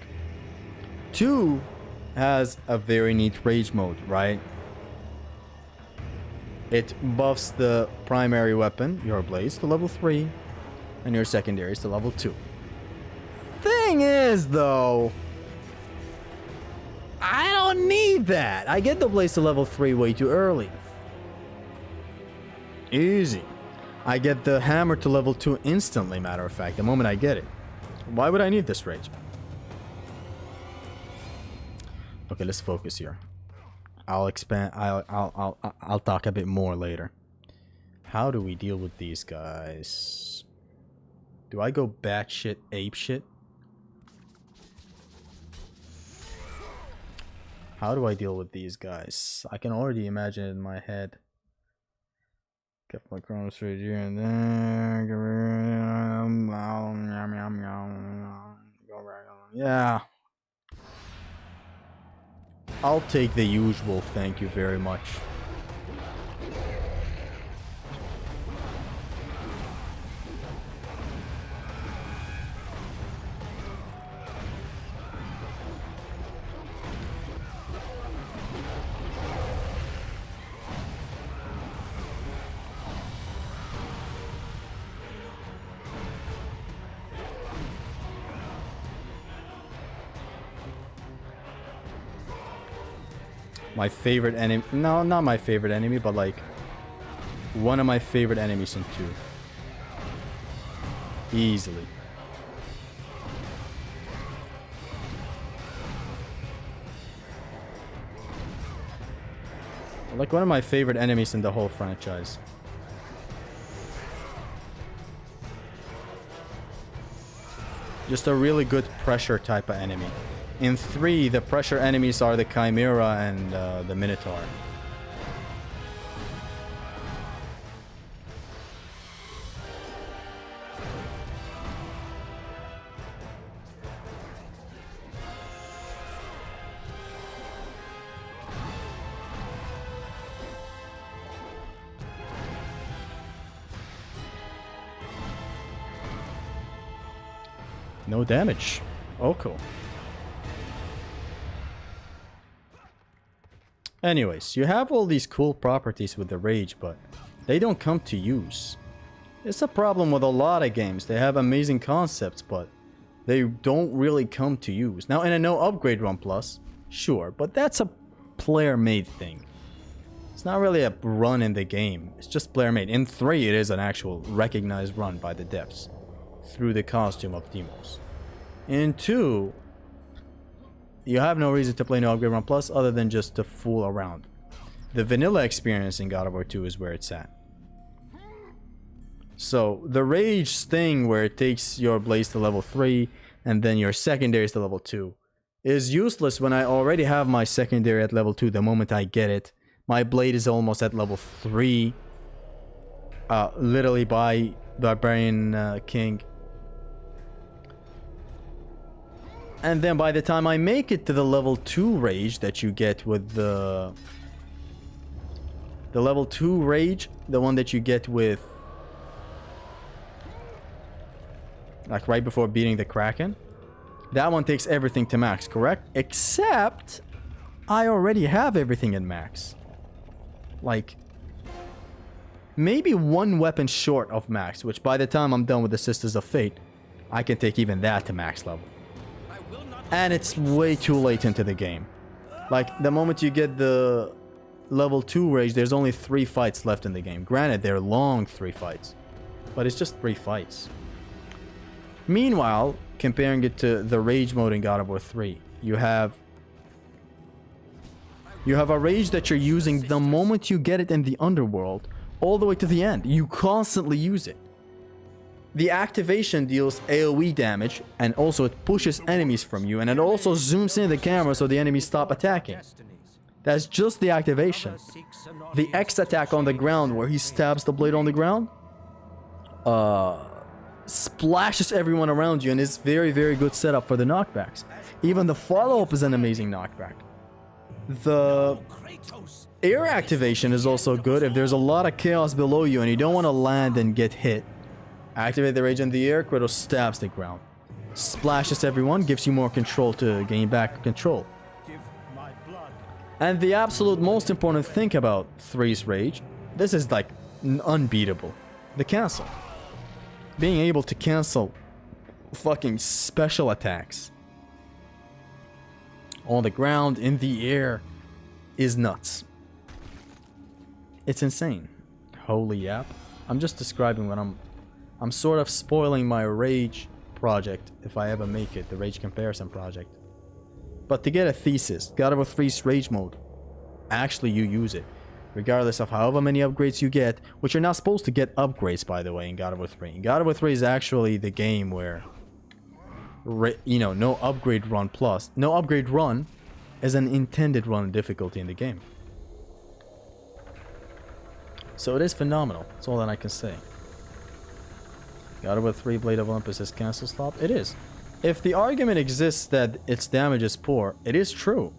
2 has a very neat rage mode, right? It buffs the primary weapon, your blades, to level 3, and your secondaries to level 2. Thing is, though, I don't need that. I get the blades to level 3 way too early. Easy. I get the hammer to level 2 instantly, matter of fact, the moment I get it. Why would I need this rage? Okay, let's focus here. I'll expand. I'll talk a bit more later. How do we deal with these guys? Do I go batshit ape shit? How do I deal with these guys? I can already imagine it in my head. Get my chronos right here and there. Yeah. I'll take the usual, thank you very much. My favorite enemy... No, not my favorite enemy, but like... one of my favorite enemies in 2. Easily. Like one of my favorite enemies in the whole franchise. Just a really good pressure type of enemy. In 3, the pressure enemies are the Chimera and the Minotaur. No damage. Oh, cool. Anyways, you have all these cool properties with the rage, but they don't come to use. It's a problem with a lot of games. They have amazing concepts, but they don't really come to use. Now, in a no upgrade run plus, sure, but that's a player-made thing. It's not really a run in the game. It's just player made. In 3, it is an actual recognized run by the devs through the costume of Demos. In 2, you have no reason to play no upgrade run plus other than just to fool around. The vanilla experience in God of War 2 is where it's at. So the rage thing where it takes your blaze to level 3 and then your secondaries to level 2 is useless when I already have my secondary at level 2 the moment I get it. My blade is almost at level 3. Literally by Barbarian King. And then by the time I make it to the level 2 rage that you get with the level 2 rage, the one that you get with like right before beating the Kraken, that one takes everything to max, correct? Except I already have everything in max. Like maybe one weapon short of max, which by the time I'm done with the Sisters of Fate, I can take even that to max level. And it's way too late into the game. Like, the moment you get the level 2 rage, there's only 3 fights left in the game. Granted, they're long 3 fights. But it's just 3 fights. Meanwhile, comparing it to the rage mode in God of War 3, you have a rage that you're using the moment you get it in the underworld, all the way to the end. You constantly use it. The activation deals AoE damage, and also it pushes enemies from you, and it also zooms in the camera so the enemies stop attacking. That's just the activation. The X attack on the ground, where he stabs the blade on the ground, splashes everyone around you, and is very, very good setup for the knockbacks. Even the follow-up is an amazing knockback. The air activation is also good if there's a lot of chaos below you and you don't want to land and get hit. Activate the rage in the air, Kratos stabs the ground. Splashes everyone, gives you more control to gain back control. And the absolute most important thing about 3's rage, this is like unbeatable. The cancel. Being able to cancel fucking special attacks on the ground, in the air, is nuts. It's insane. Holy yap. I'm just describing what I'm sort of spoiling my rage project if I ever make it, the rage comparison project. But to get a thesis, God of War 3's rage mode, actually you use it. Regardless of however many upgrades you get, which you're not supposed to get upgrades by the way in God of War 3. God of War 3 is actually the game where, you know, no upgrade run is an intended run difficulty in the game. So it is phenomenal, that's all that I can say. God of War 3 Blade of Olympus is cancel stop? It is. If the argument exists that its damage is poor, it is true.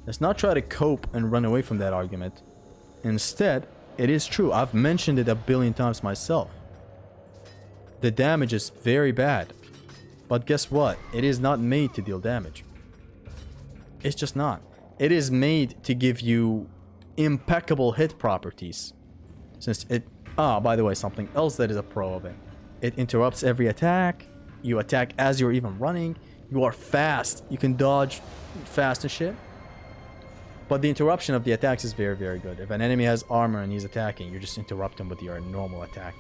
Let's not try to cope and run away from that argument. Instead, it is true. I've mentioned it a billion times myself. The damage is very bad. But guess what? It is not made to deal damage. It's just not. It is made to give you impeccable hit properties. Since it... by the way, something else that is a pro of it. It interrupts every attack. You attack as you're even running. You are fast. You can dodge fast and shit. But the interruption of the attacks is very, very good. If an enemy has armor and he's attacking, you just interrupt him with your normal attack.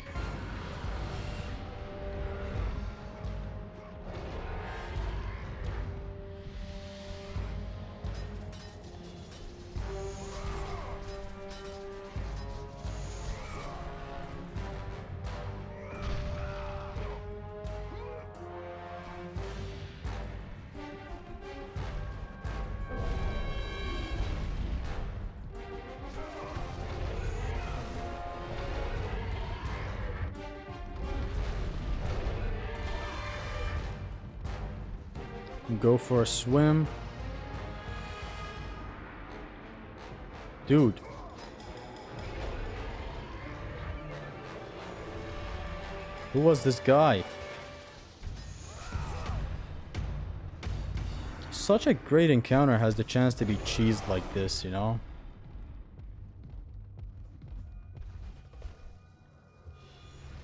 Go for a swim. Dude. Who was this guy? Such a great encounter has the chance to be cheesed like this, you know?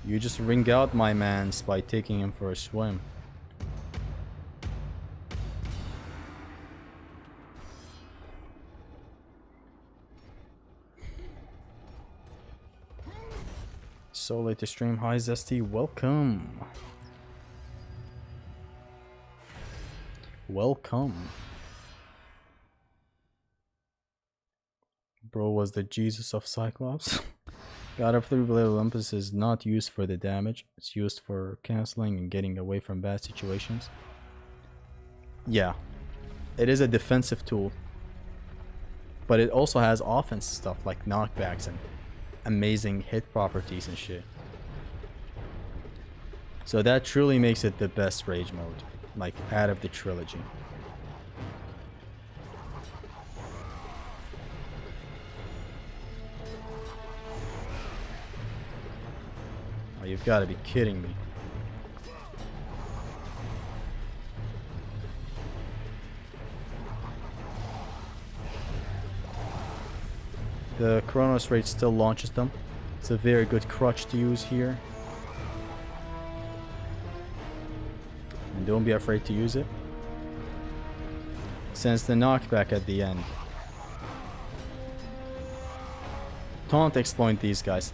You just ring out my mans by taking him for a swim. so late to stream. Hi Zesty, welcome. Welcome. Bro was the Jesus of Cyclops. God of Three-Blade Olympus is not used for the damage. It's used for canceling and getting away from bad situations. Yeah. It is a defensive tool. But it also has offense stuff like knockbacks and amazing hit properties and shit. So that truly makes it the best rage mode, like out of the trilogy. Oh, you've got to be kidding me. The Chronos Rage still launches them. It's a very good crutch to use here. And don't be afraid to use it. Since the knockback at the end. Taunt exploit these guys.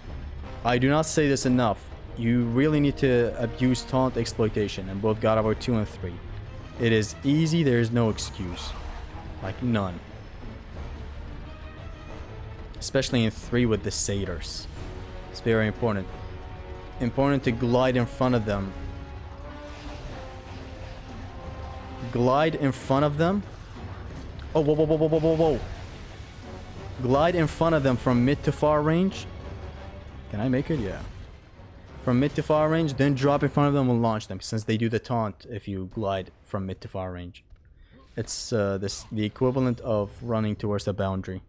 I do not say this enough. You really need to abuse taunt exploitation in both God of War 2 and 3. It is easy, there is no excuse. Like none. Especially in 3 with the satyrs. It's very important. Important to glide in front of them. Glide in front of them. Oh, whoa, whoa, whoa, whoa, whoa, whoa, whoa. Glide in front of them from mid to far range. Can I make it? Yeah. From mid to far range, then drop in front of them and launch them, since they do the taunt if you glide from mid to far range. It's the equivalent of running towards the boundary.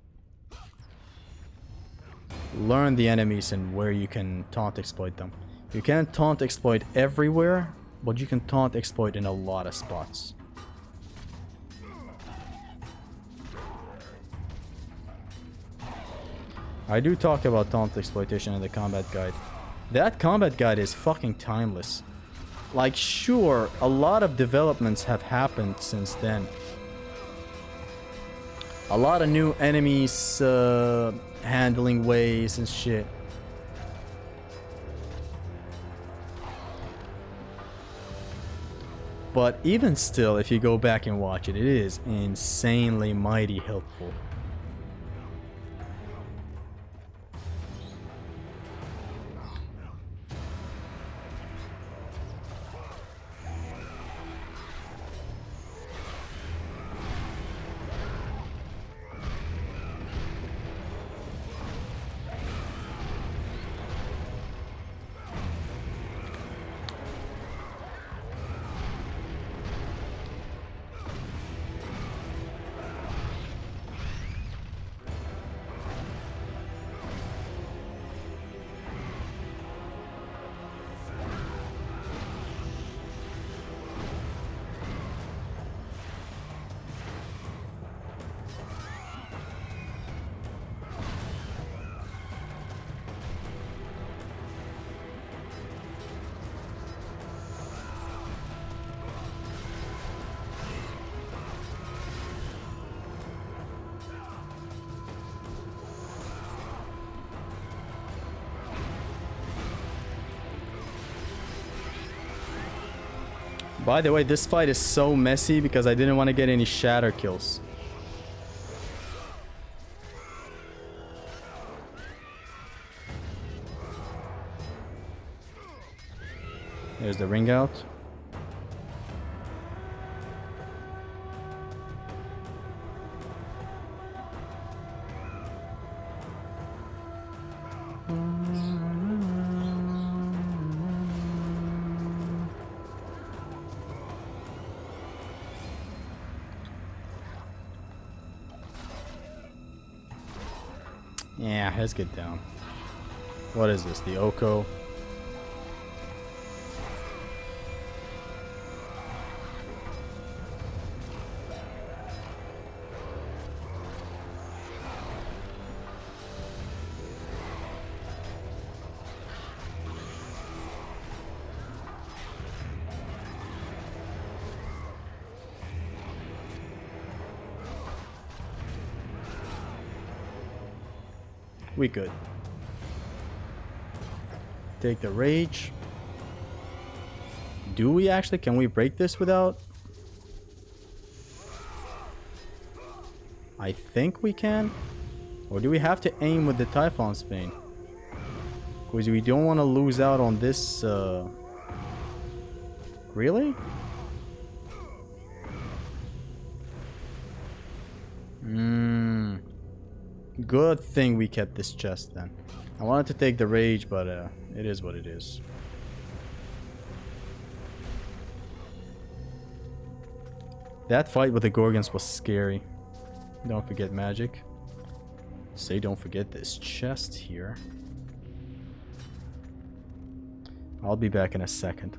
Learn the enemies and where you can taunt exploit them. You can't taunt exploit everywhere, but you can taunt exploit in a lot of spots. I do talk about taunt exploitation in the combat guide. That combat guide is fucking timeless. Like, sure, a lot of developments have happened since then. A lot of new enemies, handling ways and shit. But even still, if you go back and watch it, it is insanely mighty helpful. By the way, this fight is so messy because I didn't want to get any Shatter Kills. There's the ring out. Yeah, let's get down. What is this? The Oko? We good. take the rage. Do we actually? Can we break this without? I think we can. Or do we have to aim with the Typhon's Bane? Because we don't want to lose out on this. Really? Good thing we kept this chest then. I wanted to take the rage, but it is what it is. That fight with the Gorgons was scary. Don't forget magic. Say don't forget this chest here. I'll be back in a second.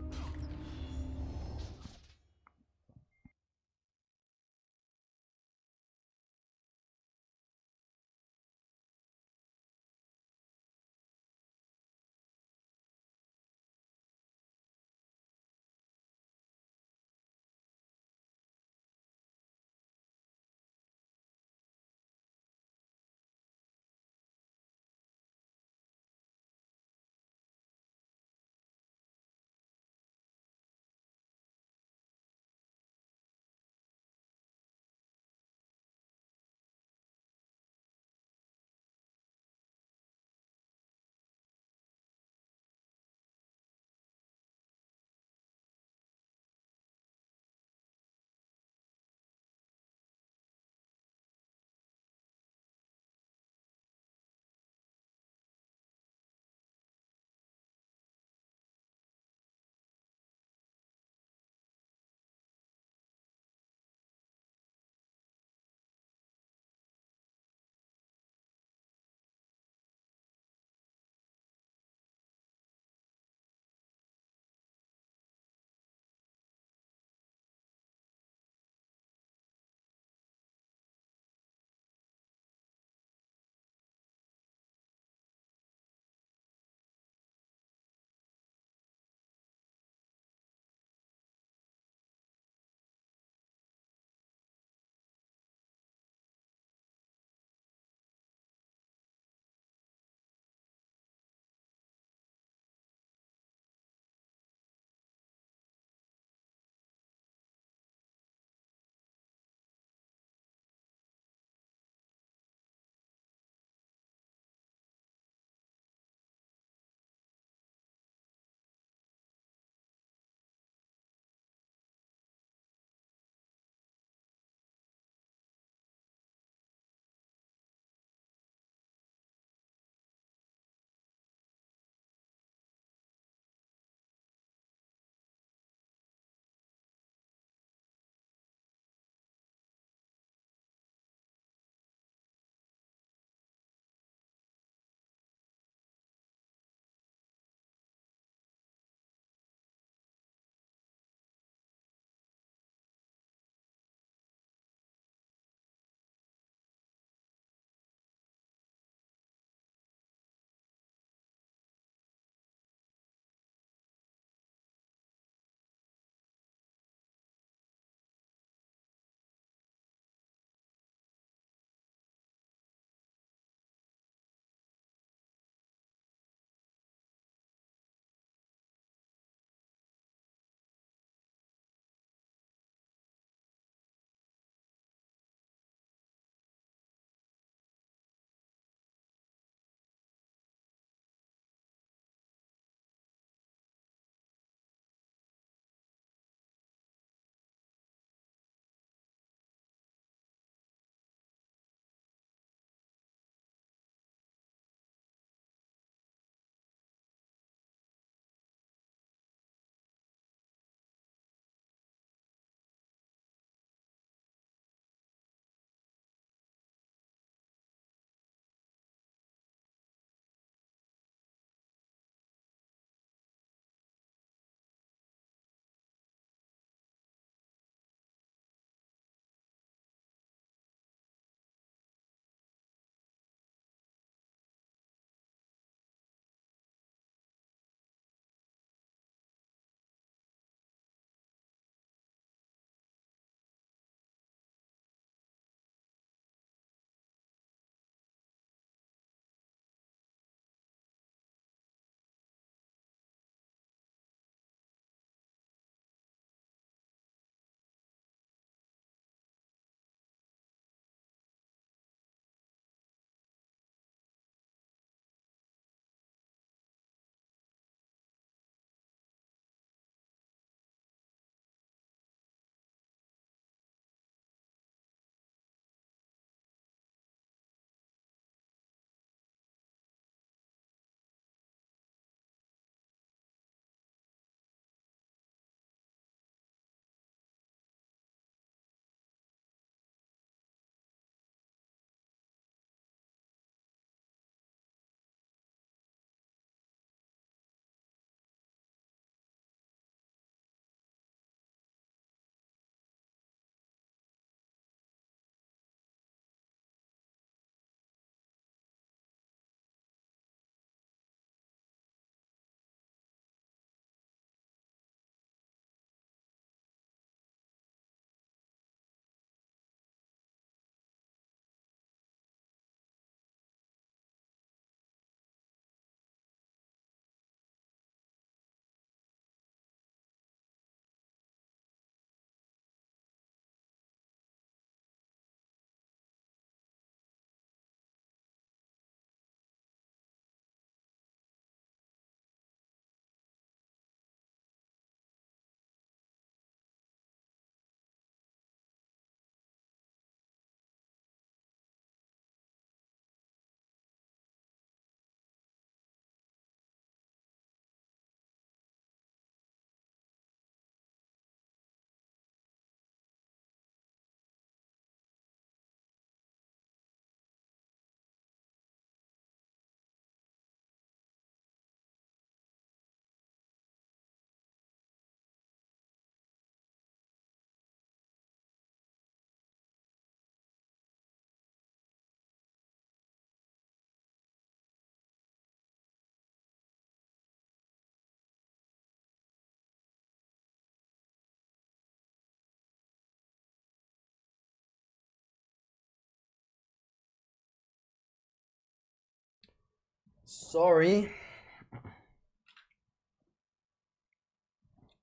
Sorry.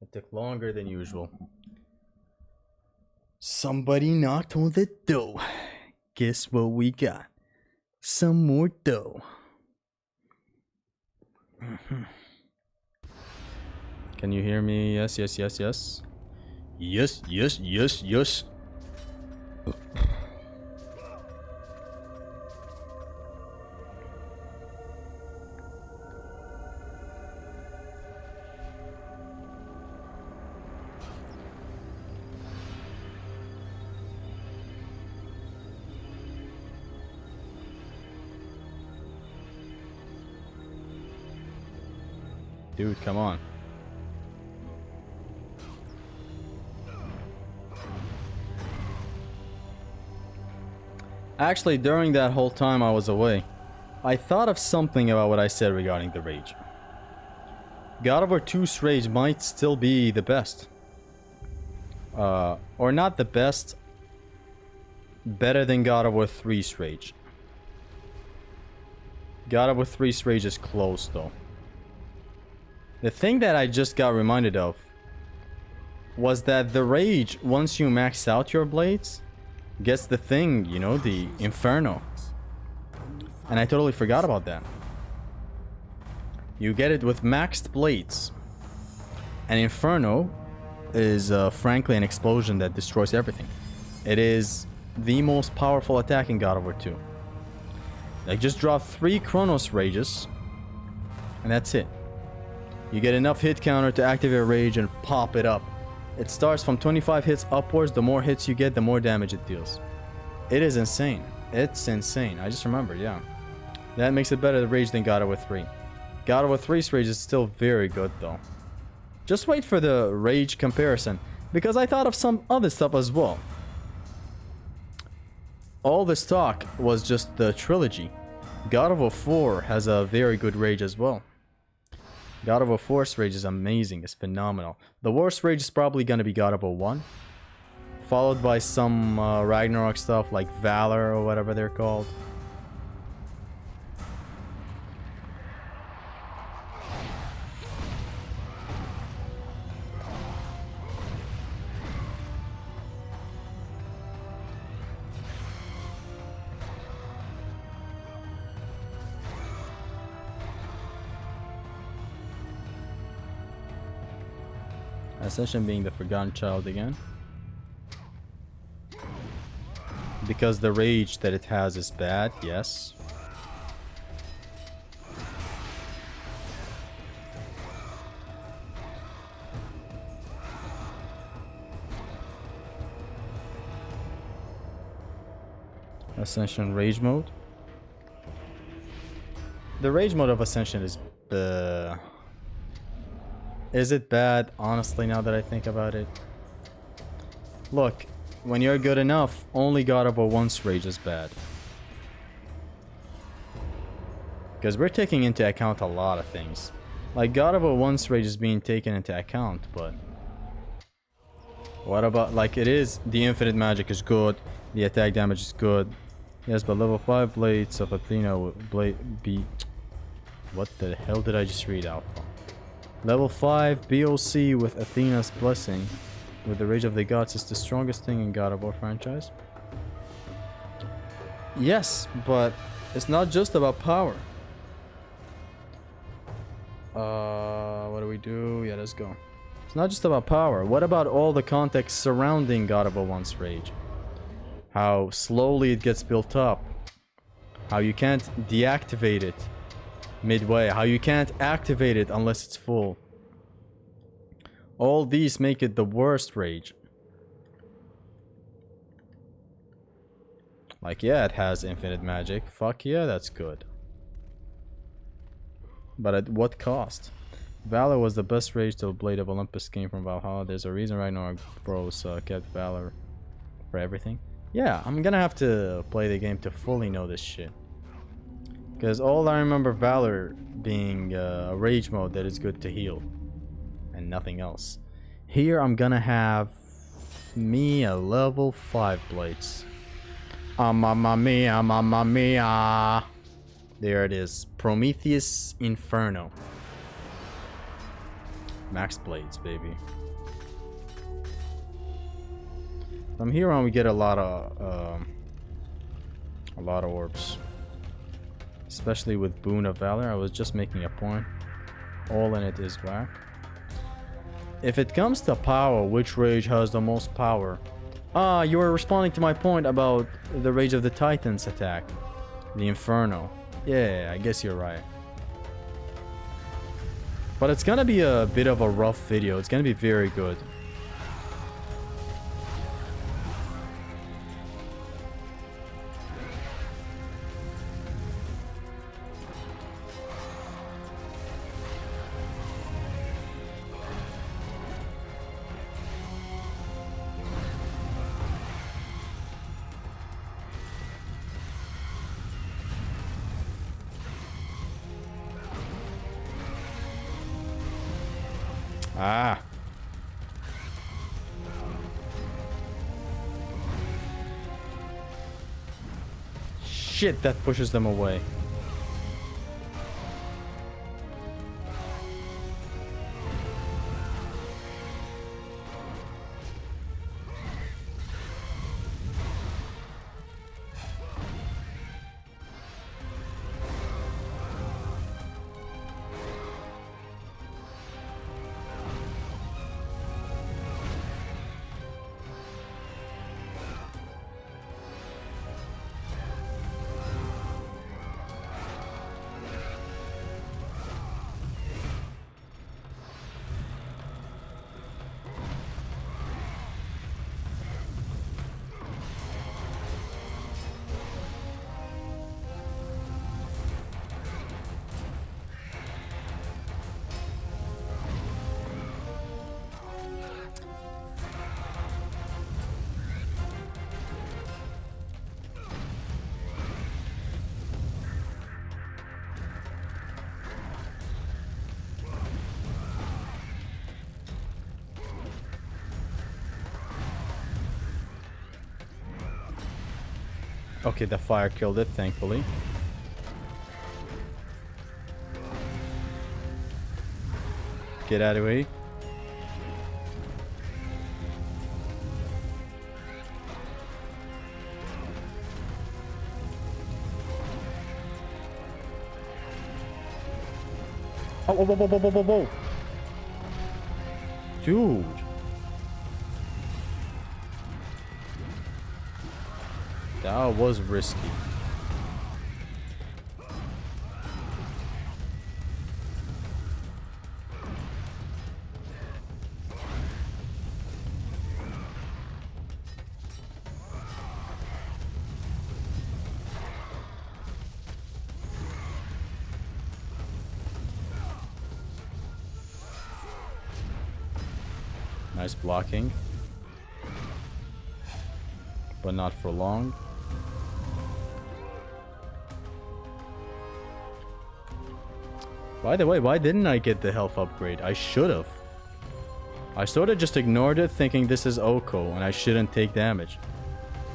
It took longer than usual. Somebody knocked on the door. Guess what we got? Some more dough. Can you hear me? Yes, yes, yes, yes. Yes, yes, yes, yes. Dude, come on. Actually, during that whole time I was away, I thought of something about what I said regarding the rage. God of War 2's rage might still be the best. Or not the best. Better than God of War 3's rage. God of War 3's rage is close though. The thing that I just got reminded of was that the rage, once you max out your blades, gets the thing, you know, the Inferno. And I totally forgot about that. You get it with maxed blades. And Inferno is frankly an explosion that destroys everything. It is the most powerful attack in God of War 2. Like, just draw 3 Chronos Rages, and that's it. You get enough hit counter to activate Rage and pop it up. It starts from 25 hits upwards. The more hits you get, the more damage it deals. It is insane. It's insane. I just remembered, yeah. That makes it better Rage than God of War 3. God of War 3's Rage is still very good though. Just wait for the Rage comparison, because I thought of some other stuff as well. All this talk was just the trilogy. God of War 4 has a very good Rage as well. God of War 4's Rage is amazing, it's phenomenal. The worst Rage is probably gonna be God of War 1. Followed by some Ragnarok stuff like Valor or whatever they're called. Ascension being the forgotten child again. Because the rage that it has is bad, yes. Ascension rage mode. The rage mode of Ascension is it bad? Honestly, now that I think about it. Look, when you're good enough, only God of War 1's rage is bad. Because we're taking into account a lot of things. Like, God of War 1's rage is being taken into account, but... what about, like, it is, the infinite magic is good, the attack damage is good. Yes, but level 5 blades of Athena will be... what the hell did I just read out from? Level 5 BOC with Athena's blessing with the Rage of the Gods is the strongest thing in God of War franchise. Yes, but it's not just about power. What do we do? Yeah, let's go. It's not just about power. What about all the context surrounding God of War 1's Rage? How slowly it gets built up. How you can't deactivate it midway. How you can't activate it unless it's full. All these make it the worst rage. Like, yeah, it has infinite magic. Fuck yeah, that's good. But at what cost? Valor was the best rage till Blade of Olympus came from Valhalla. There's a reason right now bros kept Valor for everything. Yeah, I'm gonna have to play the game to fully know this shit. Because all I remember Valor being a rage mode that is good to heal. And nothing else. Here I'm gonna have me a level 5 blades. Mamma mia, mamma mia. There it is. Prometheus Inferno. Max blades, baby. From here on, we get a lot of orbs, especially with Boon of Valor. I was just making a point. All in it is whack. If it comes to power, which rage has the most power? Ah, you were responding to my point about the Rage of the Titans attack, the Inferno. Yeah, I guess you're right. But it's gonna be a bit of a rough video. It's gonna be very good. Ah. Shit, that pushes them away. Okay, the fire killed it, thankfully. Get out of the way. Oh, whoa, whoa, whoa, whoa, whoa, whoa. Dude. That was risky. Nice blocking. But not for long. By the way, why didn't I get the health upgrade? I should have. I sort of just ignored it thinking this is Oko and I shouldn't take damage.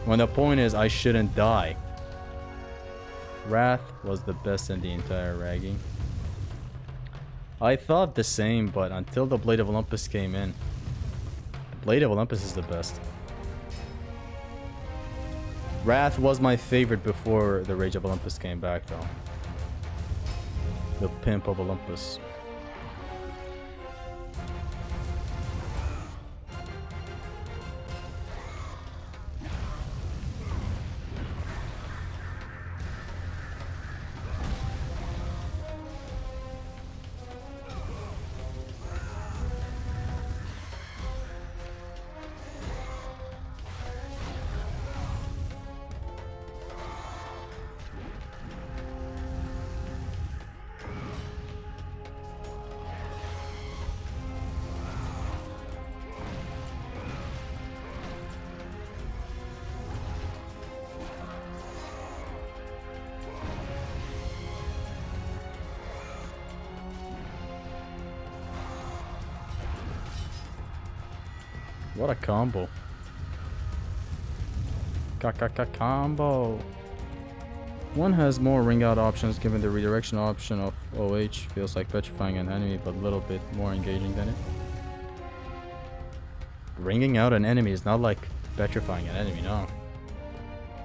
When the point is I shouldn't die. Wrath was the best in the entire ragging. I thought the same, but until the Blade of Olympus came in. The Blade of Olympus is the best. Wrath was my favorite before the Rage of Olympus came back though. The Pimp of Olympus. What a combo. Combo. One has more ring out options given the redirection option of OH. Feels like petrifying an enemy, but a little bit more engaging than it. Ringing out an enemy is not like petrifying an enemy, no.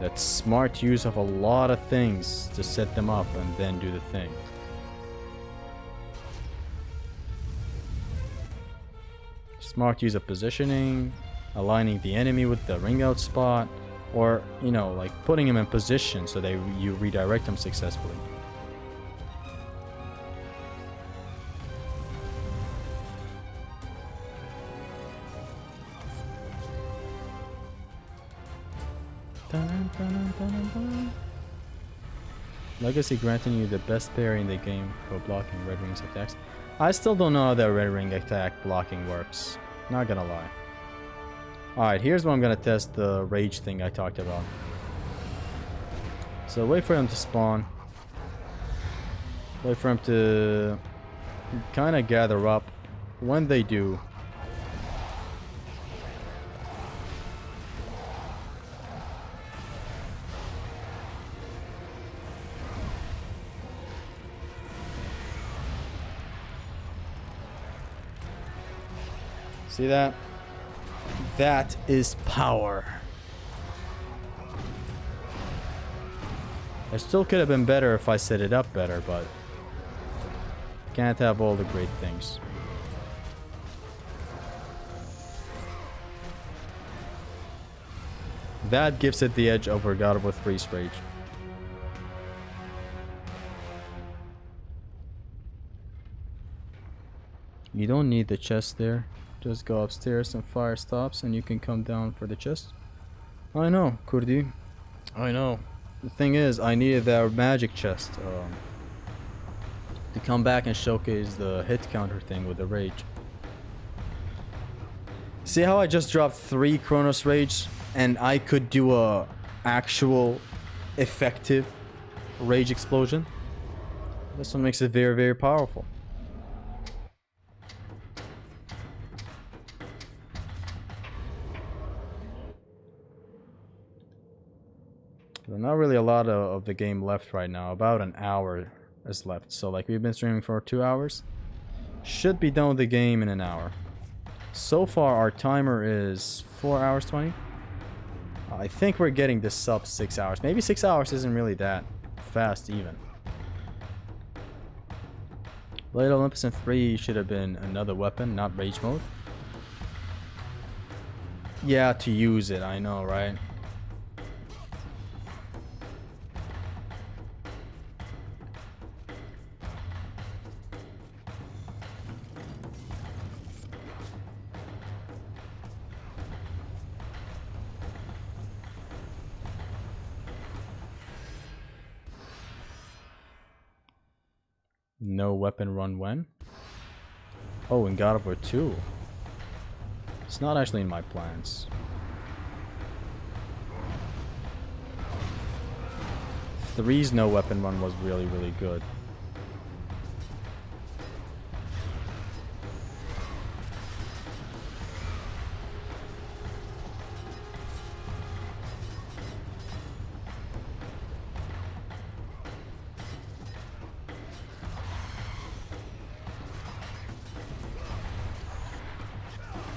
That's smart use of a lot of things to set them up and then do the thing. Smart use of positioning, aligning the enemy with the ring out spot, or, you know, like putting him in position so you redirect him successfully. Legacy granting you the best parry in the game for blocking Red Ring's attacks. I still don't know how that Red Ring attack blocking works. Not gonna lie. Alright, here's where I'm gonna test the rage thing I talked about. So wait for him to spawn. Wait for him to kind of gather up. When they do, see that? That is power. I still could have been better if I set it up better, but can't have all the great things. That gives it the edge over God of War 3's Rage. You don't need the chest there. Just go upstairs and fire stops and you can come down for the chest. I know, Kurdi. I know. The thing is, I needed that magic chest to come back and showcase the hit counter thing with the rage. See how I just dropped 3 Chronos Rage and I could do a actual effective rage explosion? This one makes it very, very powerful. There's not really a lot of the game left right now. About an hour is left. So like we've been streaming for 2 hours. Should be done with the game in an hour. So far our timer is 4 hours 20. I think we're getting this sub 6 hours. Maybe 6 hours isn't really that fast even. Blade Olympus in 3 should have been another weapon, not rage mode. Yeah, to use it, I know, right? No weapon run when? Oh, in God of War 2. It's not actually in my plans. 3's no weapon run was really, really good.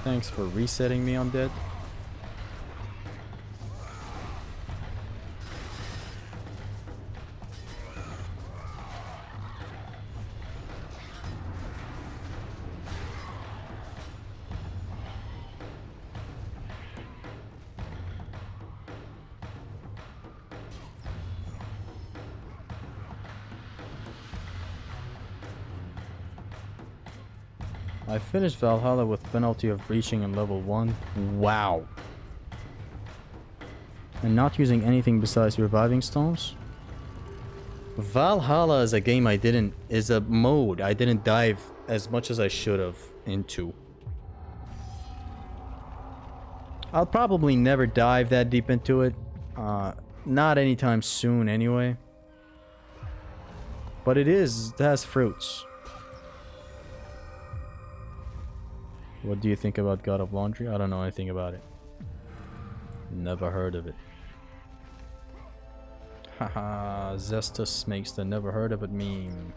Thanks for resetting me, Undead. I finished Valhalla with penalty of breaching in level 1. Wow. And not using anything besides reviving stones? Valhalla is a game is a mode I didn't dive as much as I should have into. I'll probably never dive that deep into it. Not anytime soon anyway. But it has fruits. What do you think about God of Laundry? I don't know anything about it. Never heard of it. Haha, Zestus makes the never heard of it meme.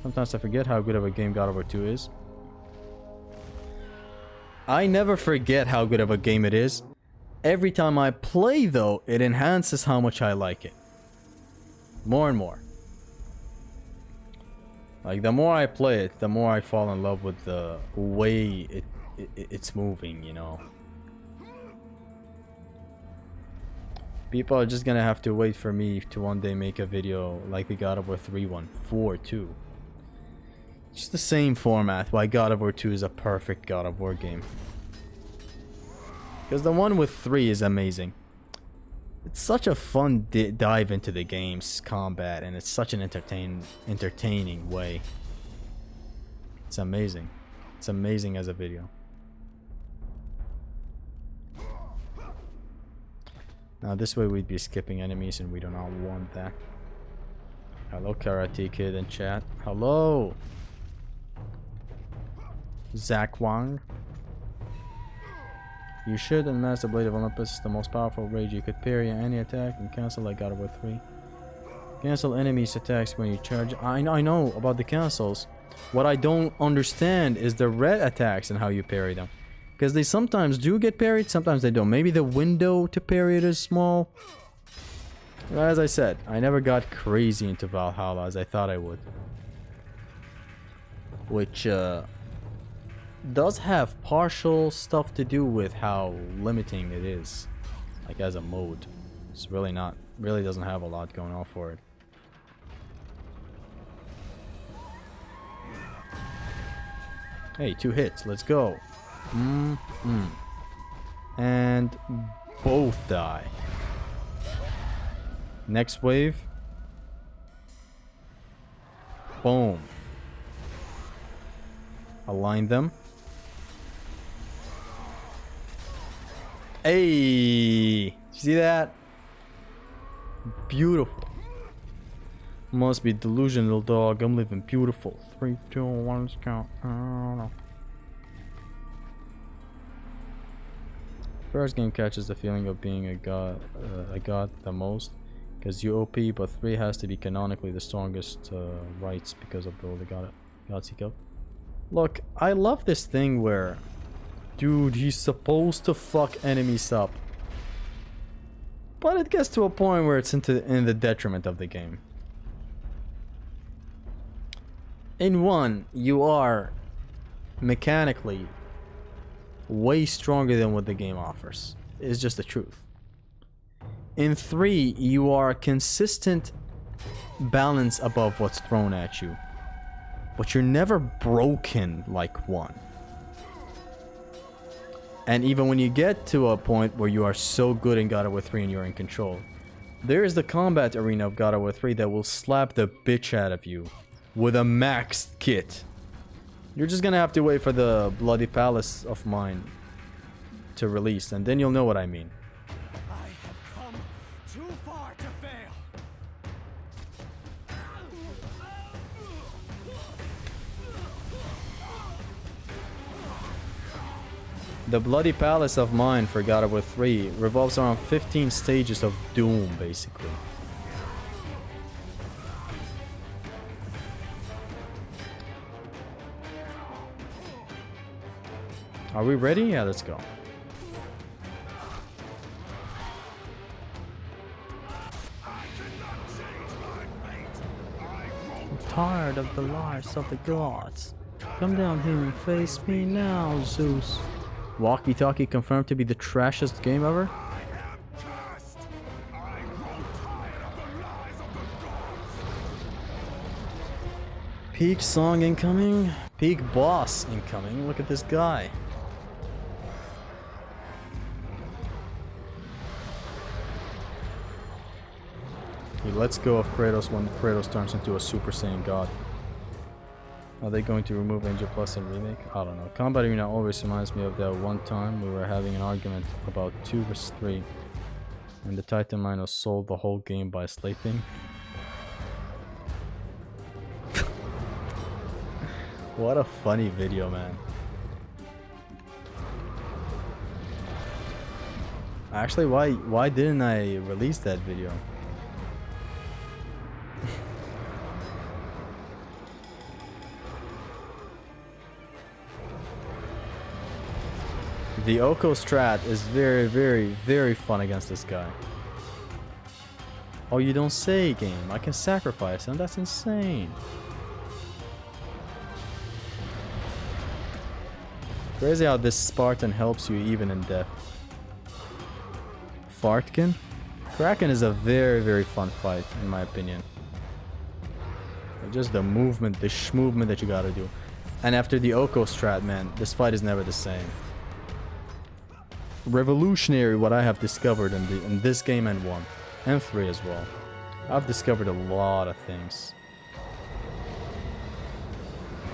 Sometimes I forget how good of a game God of War 2 is. I never forget how good of a game it is. Every time I play, though, it enhances how much I like it. More and more. Like, the more I play it, the more I fall in love with the way it's moving, you know. People are just gonna have to wait for me to one day make a video like the God of War 3 one. 4 too. Just the same format, why God of War 2 is a perfect God of War game. Because the one with 3 is amazing. It's such a fun dive into the game's combat, and it's such an entertaining way. It's amazing. It's amazing as a video. Now this way we'd be skipping enemies, and we do not want that. Hello, Karate Kid in chat. Hello! Zach Wang. You should, and Master Blade of Olympus is the most powerful rage. You could parry any attack and cancel like God of War 3. Cancel enemies' attacks when you charge. I know about the cancels. What I don't understand is the red attacks and how you parry them. Because they sometimes do get parried, sometimes they don't. Maybe the window to parry it is small. As I said, I never got crazy into Valhalla as I thought I would. Which, does have partial stuff to do with how limiting it is, like as a mode. It's really doesn't have a lot going on for it. Hey, 2 hits, let's go. And both die. Next wave. Boom. Align them. Hey, you see that? Beautiful. Must be delusional, dog. I'm living beautiful. 3, 2, 1, let's count. I don't know. First game catches the feeling of being a god the most, because you OP, but 3 has to be canonically the strongest rights because of all the gods he killed. Look, I love this thing where, dude, he's supposed to fuck enemies up, but it gets to a point where it's in the detriment of the game. In 1, you are mechanically way stronger than what the game offers. It's just the truth. In 3, you are a consistent balance above what's thrown at you, but you're never broken like 1. And even when you get to a point where you are so good in God of War 3 and you're in control, there is the combat arena of God of War 3 that will slap the bitch out of you with a maxed kit. You're just gonna have to wait for the Bloody Palace of Mine to release, and then you'll know what I mean. I have come too far to fail. The Bloody Palace of Mine for God of War 3 revolves around 15 stages of doom, basically. Are we ready? Yeah, let's go. I'm tired of the lies of the gods. Come down here and face me now, Zeus. Walkie Talkie confirmed to be the trashiest game ever? Peak song incoming. Peak boss incoming. Look at this guy. He lets go of Kratos when Kratos turns into a Super Saiyan God. Are they going to remove Angel Plus in Remake? I don't know. Combat Arena always reminds me of that one time we were having an argument about 2 vs 3 and the Titan Miner sold the whole game by sleeping. What a funny video, man. Actually, why didn't I release that video? The Oko strat is very, very, very fun against this guy. Oh, you don't say, game. I can sacrifice him. That's insane. Crazy how this Spartan helps you even in death. Fartkin? Kraken is a very, very fun fight, in my opinion. Just the movement, the movement that you gotta do. And after the Oko strat, man, this fight is never the same. Revolutionary what I have discovered in this game and 1. And 3 as well. I've discovered a lot of things.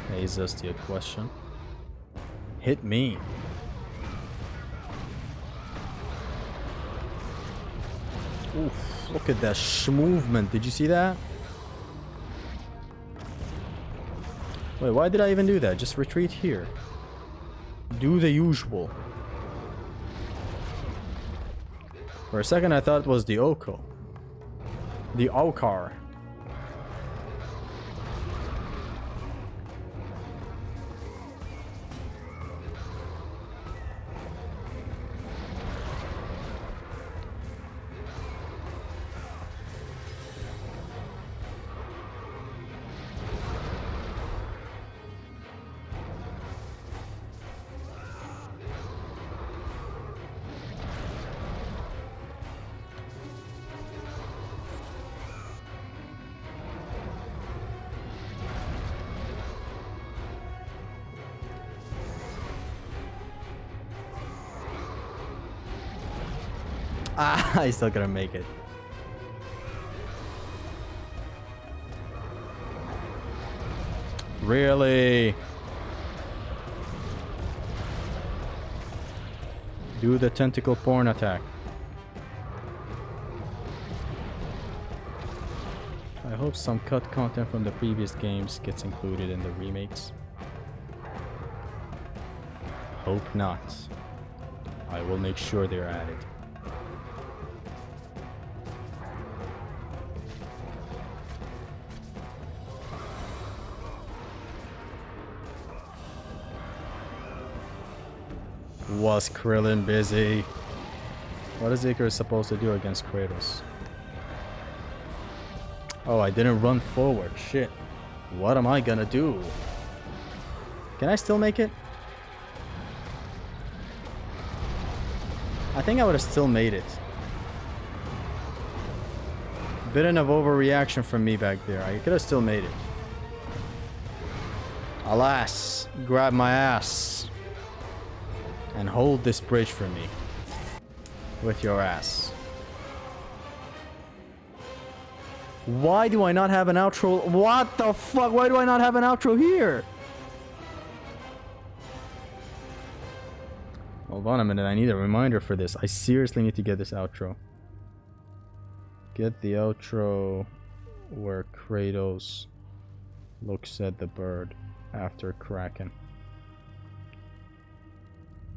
Hey, is this the question? Hit me. Oof, look at that movement. Did you see that? Wait, why did I even do that? Just retreat here. Do the usual. For a second I thought it was the Oko. The Okar. Ah, I still gonna make it. Really? Do the tentacle porn attack. I hope some cut content from the previous games gets included in the remakes. Hope not. I will make sure they're added. Was Krillin busy? What is Icarus supposed to do against Kratos? Oh, I didn't run forward. Shit. What am I gonna do? Can I still make it? I think I would have still made it. Bit of overreaction from me back there. I could have still made it. Alas, grab my ass. And hold this bridge for me. With your ass. Why do I not have an outro? What the fuck? Why do I not have an outro here? Hold on a minute. I need a reminder for this. I seriously need to get this outro. Get the outro where Kratos looks at the bird after Kraken.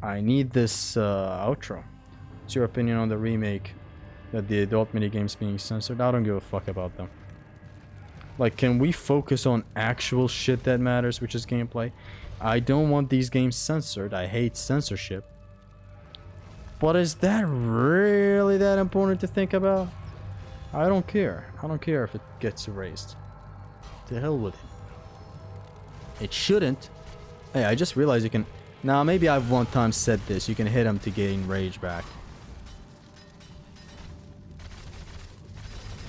I need this outro. What's your opinion on the remake? That the adult minigames being censored? I don't give a fuck about them. Like, can we focus on actual shit that matters, which is gameplay? I don't want these games censored. I hate censorship. But is that really that important to think about? I don't care. I don't care if it gets erased. To hell with it. It shouldn't. Hey, I just realized you can... Now, maybe I've one time said this. You can hit him to gain rage back.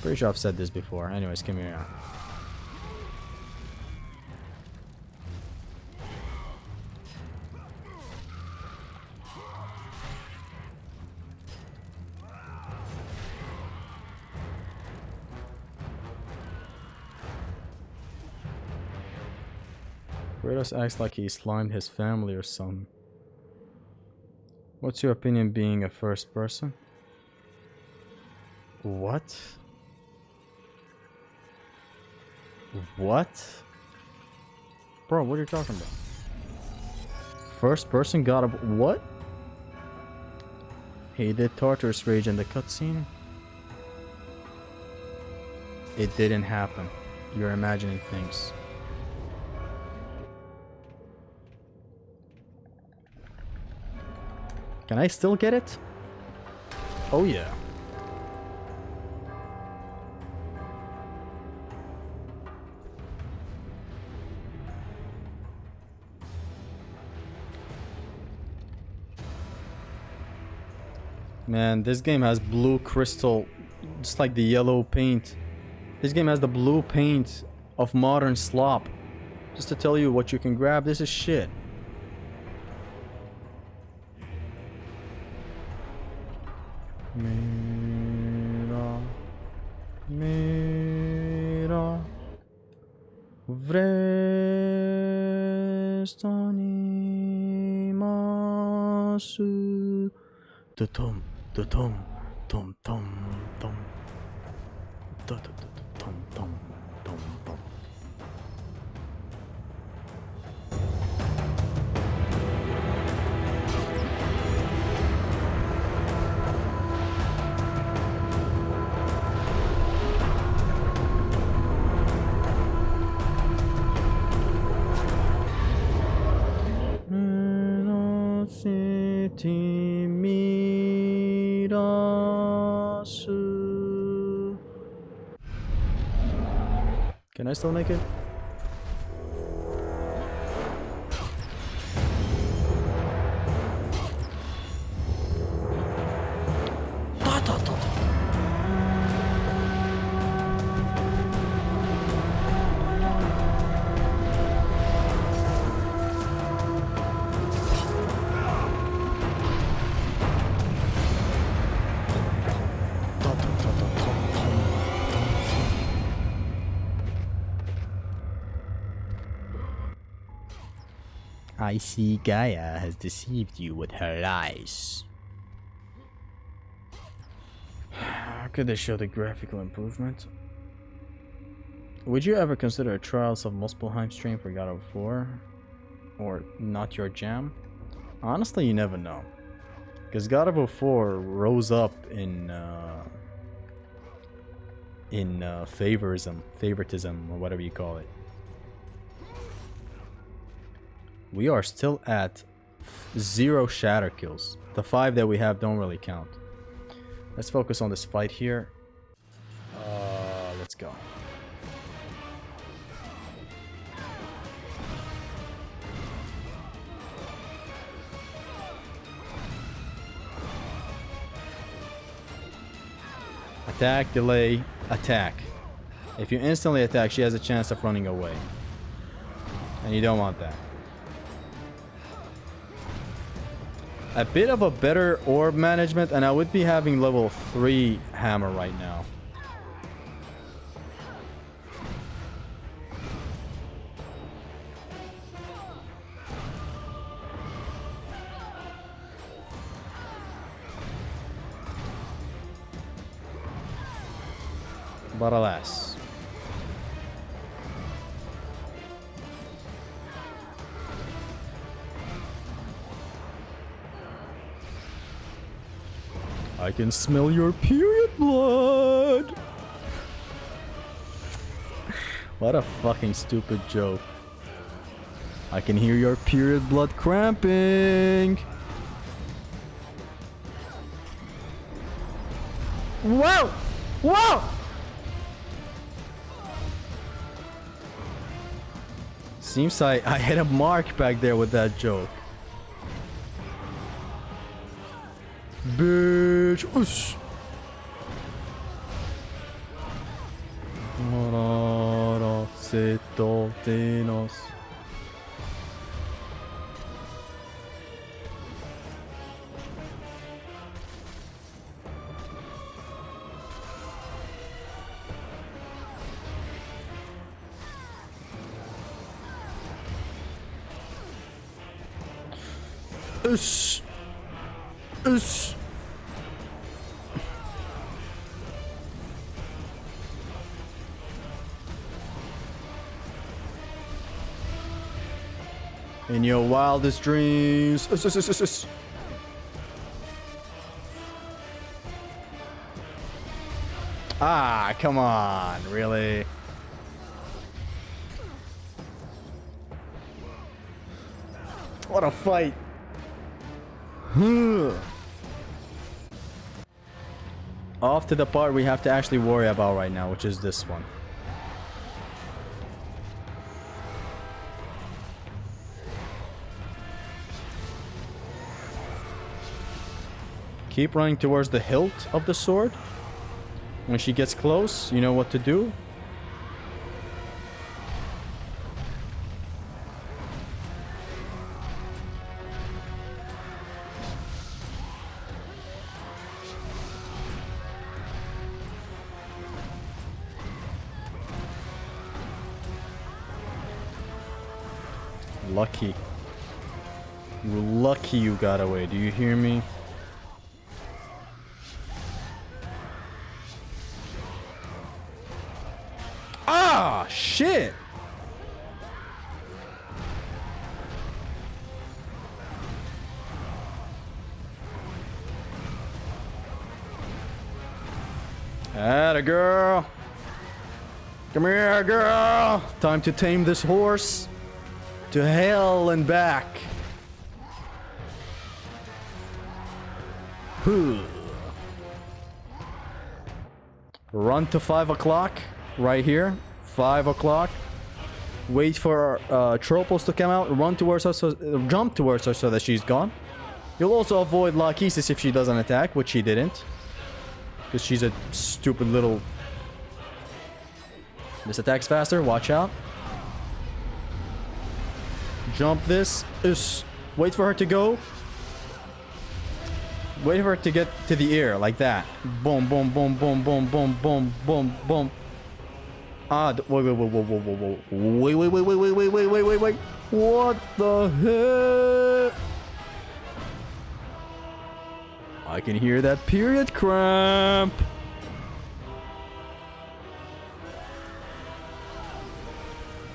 Pretty sure I've said this before. Anyways, come here. Kratos acts like he slimed his family or something. What's your opinion being a first person? What? What? Bro, what are you talking about? First person God of... What? He did Tartarus Rage in the cutscene? It didn't happen. You're imagining things. Can I still get it? Oh yeah. Man, this game has blue crystal, just like the yellow paint. This game has the blue paint of modern slop. Just to tell you what you can grab, this is shit. Mira, mira, vrestanimasu. Tom, tom, tom, tom, tom, tom, tom, tom, tom, tom. Can I still make it? I see Gaia has deceived you with her lies. How could they show the graphical improvement? Would you ever consider a Trials of Muspelheim stream for God of War? Or not your jam? Honestly, you never know. Because God of War 4 rose up in favoritism, or whatever you call it. We are still at 0 Shatter Kills. The 5 that we have don't really count. Let's focus on this fight here. Let's go. Attack, delay, attack. If you instantly attack, she has a chance of running away. And you don't want that. A bit of a better orb management, and I would be having level 3 hammer right now. But alas. I can smell your period blood. What a fucking stupid joke. I can hear your period blood cramping. Whoa! Whoa! Seems I hit a mark back there with that joke. Bitch! Oosh! Oosh! Oosh! In your wildest dreams. Ah, come on, really? What a fight. Off to the part we have to actually worry about right now, which is this one. Keep running towards the hilt of the sword. When she gets close, you know what to do. Lucky. You're lucky you got away. Do you hear me? Ah, shit! Atta girl. Come here, girl. Time to tame this horse. To hell and back. Run to 5 o'clock. Right here. 5 o'clock. Wait for Tropos to come out. Run towards her. Jump towards her so that she's gone. You'll also avoid Lachesis if she doesn't attack, which she didn't. Because she's a stupid little... This attacks faster. Watch out. Jump this. Wait for her to go. Wait for her to get to the air like that. Boom, boom, boom, boom, boom, boom, boom, boom, boom. Ah, wait, wait, wait, wait, wait, wait, wait, wait, wait, wait, wait, wait, wait, wait, wait, wait. What the heck? I can hear that period cramp.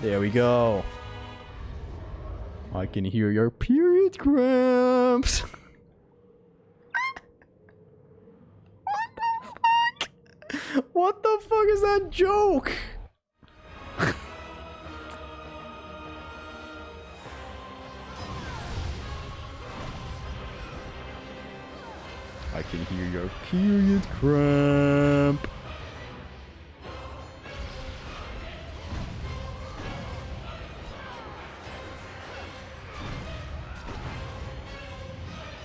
There we go. I can hear your period cramps. What the fuck is that joke? I can hear your period cramp.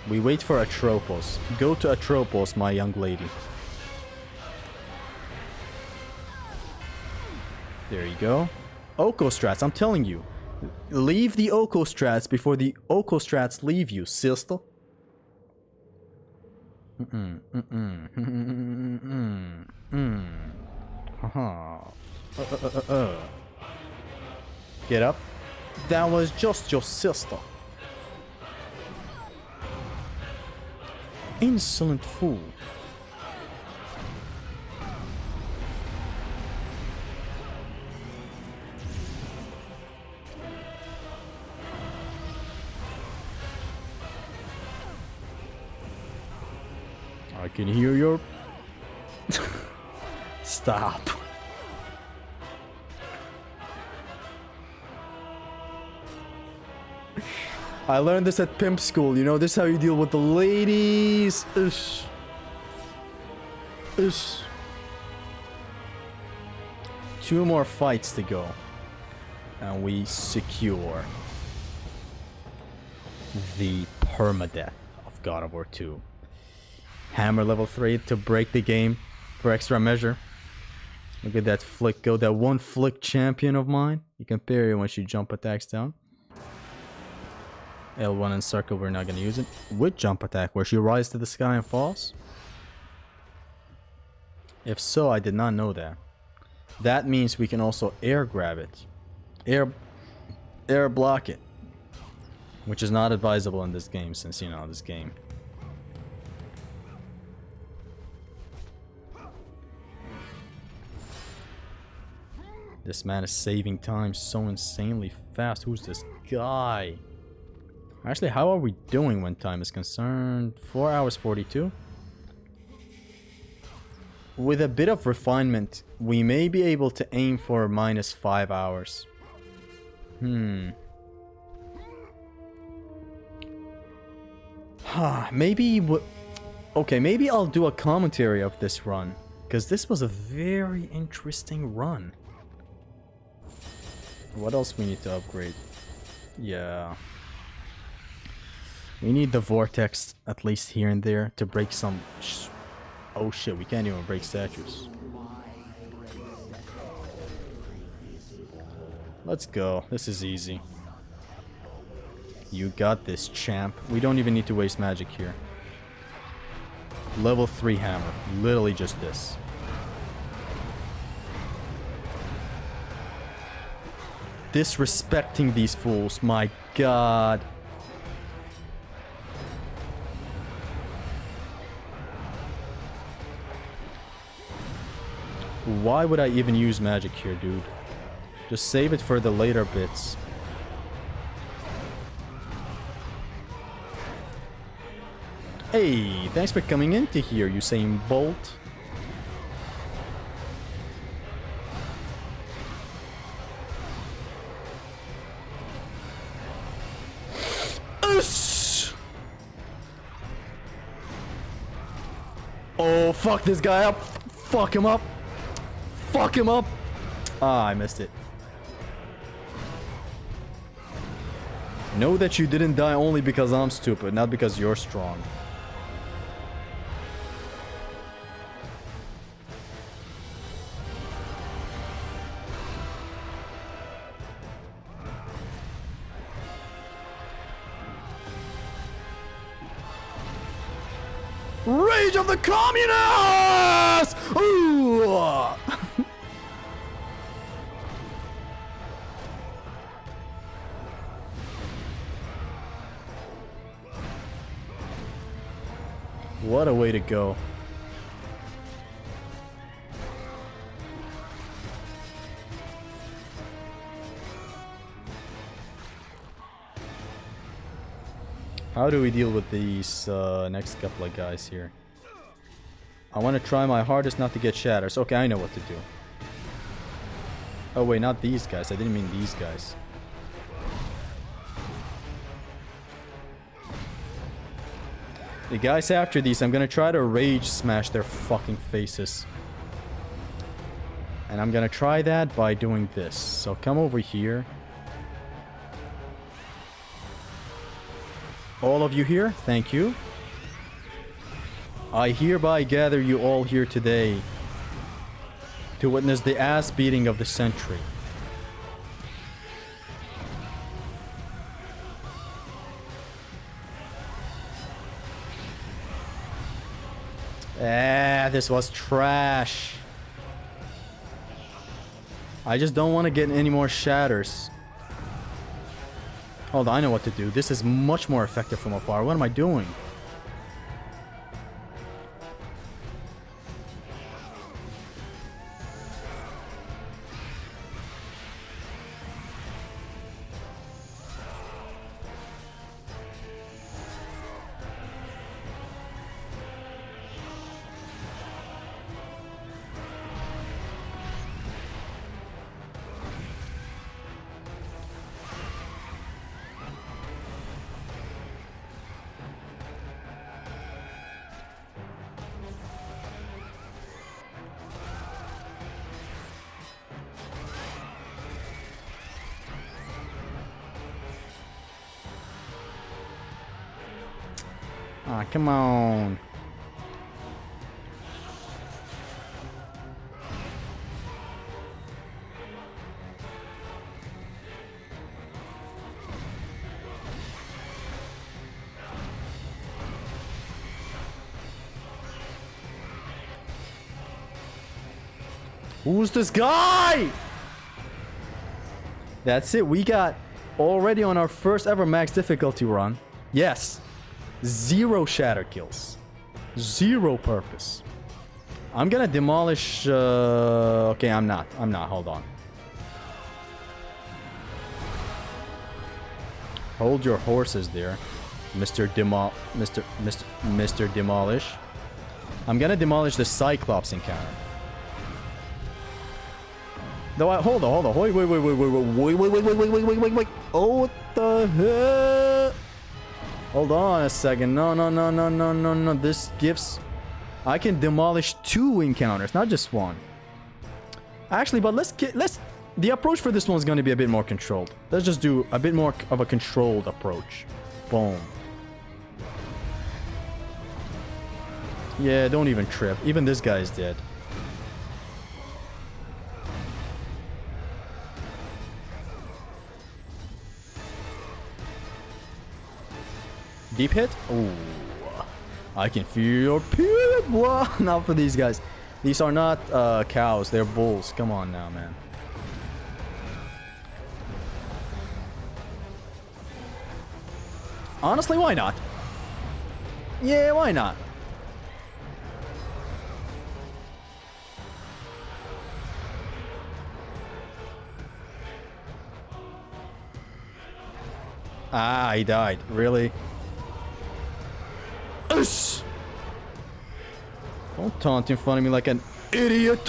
We wait for Atropos. Go to Atropos, my young lady. There you go. Okostrats, I'm telling you. Leave the Okostrats before the Okostrats leave you, sister. Get up. That was just your sister. Insolent fool. I can hear your... Stop. I learned this at pimp school, you know, this is how you deal with the ladies. Ish. Ish. 2 more fights to go. And we secure the permadeath of God of War 2. Hammer level 3 to break the game for extra measure. Look at that flick go, that one flick champion of mine. You can parry when she jump attacks down. L1 and circle, we're not going to use it. With jump attack, where she rises to the sky and falls? If so, I did not know that. That means we can also air grab it. Air block it. Which is not advisable in this game, since, you know, this game. This man is saving time so insanely fast. Who's this guy? Actually, how are we doing when time is concerned? 4 hours 42. With a bit of refinement, we may be able to aim for -5 hours. Maybe okay, maybe I'll do a commentary of this run, because this was a very interesting run. What else we need to upgrade? Yeah. We need the vortex at least here and there to break some... Oh shit, we can't even break statues. Let's go. This is easy. You got this, champ. We don't even need to waste magic here. Level 3 hammer. Literally just this. Disrespecting these fools. My god. Why would I even use magic here, dude? Just save it for the later bits. Hey, thanks for coming into here, Usain Bolt. Oh, fuck this guy up. Fuck him up. Fuck him up. Ah, I missed it. Know that you didn't die only because I'm stupid, not because you're strong. Rage of the Communists! Ooh! What a way to go. How do we deal with these next couple of guys here? I want to try my hardest not to get shatters. Okay, I know what to do. Oh wait, not these guys. I didn't mean these guys. The guys after these, I'm gonna try to rage smash their fucking faces. And I'm gonna try that by doing this. So come over here. All of you here, thank you. I hereby gather you all here today to witness the ass beating of the century. This was trash. I just don't want to get any more shatters. Hold on, I know what to do. This is much more effective from afar. What am I doing? Ah, come on. Who's this guy? That's it. We got already on our first ever max difficulty run. Yes. 0 shatter kills. 0 purpose. I'm gonna demolish... okay, I'm not. Hold on. Hold your horses there, Mr. Demolish. I'm gonna demolish the Cyclops encounter. No, hold on. Wait. Oh, what the hell? Hold on a second. No, no, no, no, no, no, no. This gives... I can demolish 2 encounters, not just 1. Actually, but let's... The approach for this one is going to be a bit more controlled. Let's just do a bit more of a controlled approach. Boom. Yeah, don't even trip. Even this guy is dead. Deep hit? Ooh. I can feel your pit. Not for these guys. These are not cows, they're bulls. Come on now, man. Honestly, why not? Yeah, why not? Ah, he died. Really? Ush! Don't taunt in front of me like an idiot.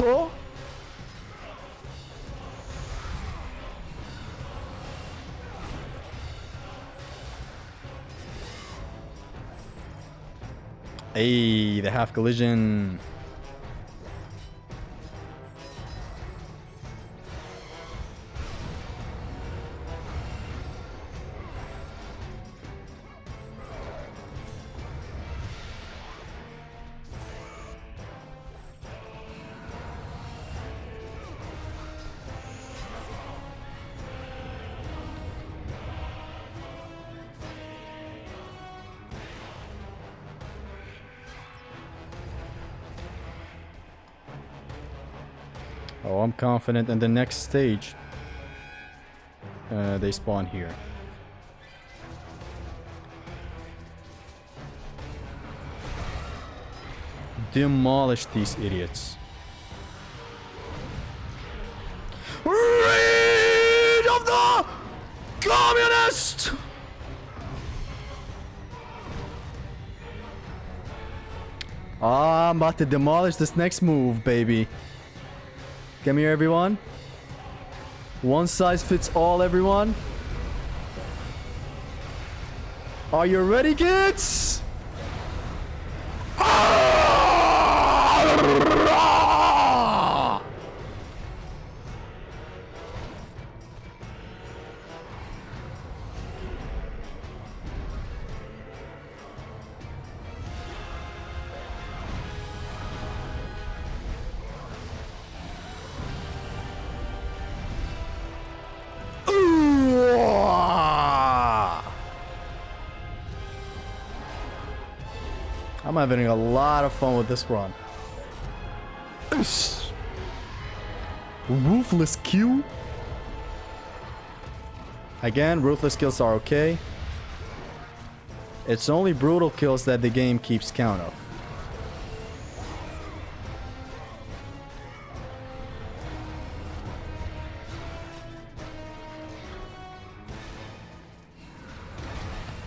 Hey, the half collision. Oh, I'm confident in the next stage. They spawn here. Demolish these idiots. Rage of the Communist! I'm about to demolish this next move, baby. Come here, everyone. One size fits all, everyone. Are you ready, kids? I'm having a lot of fun with this run. Ruthless Kill. Again, Ruthless Kills are okay. It's only brutal kills that the game keeps count of.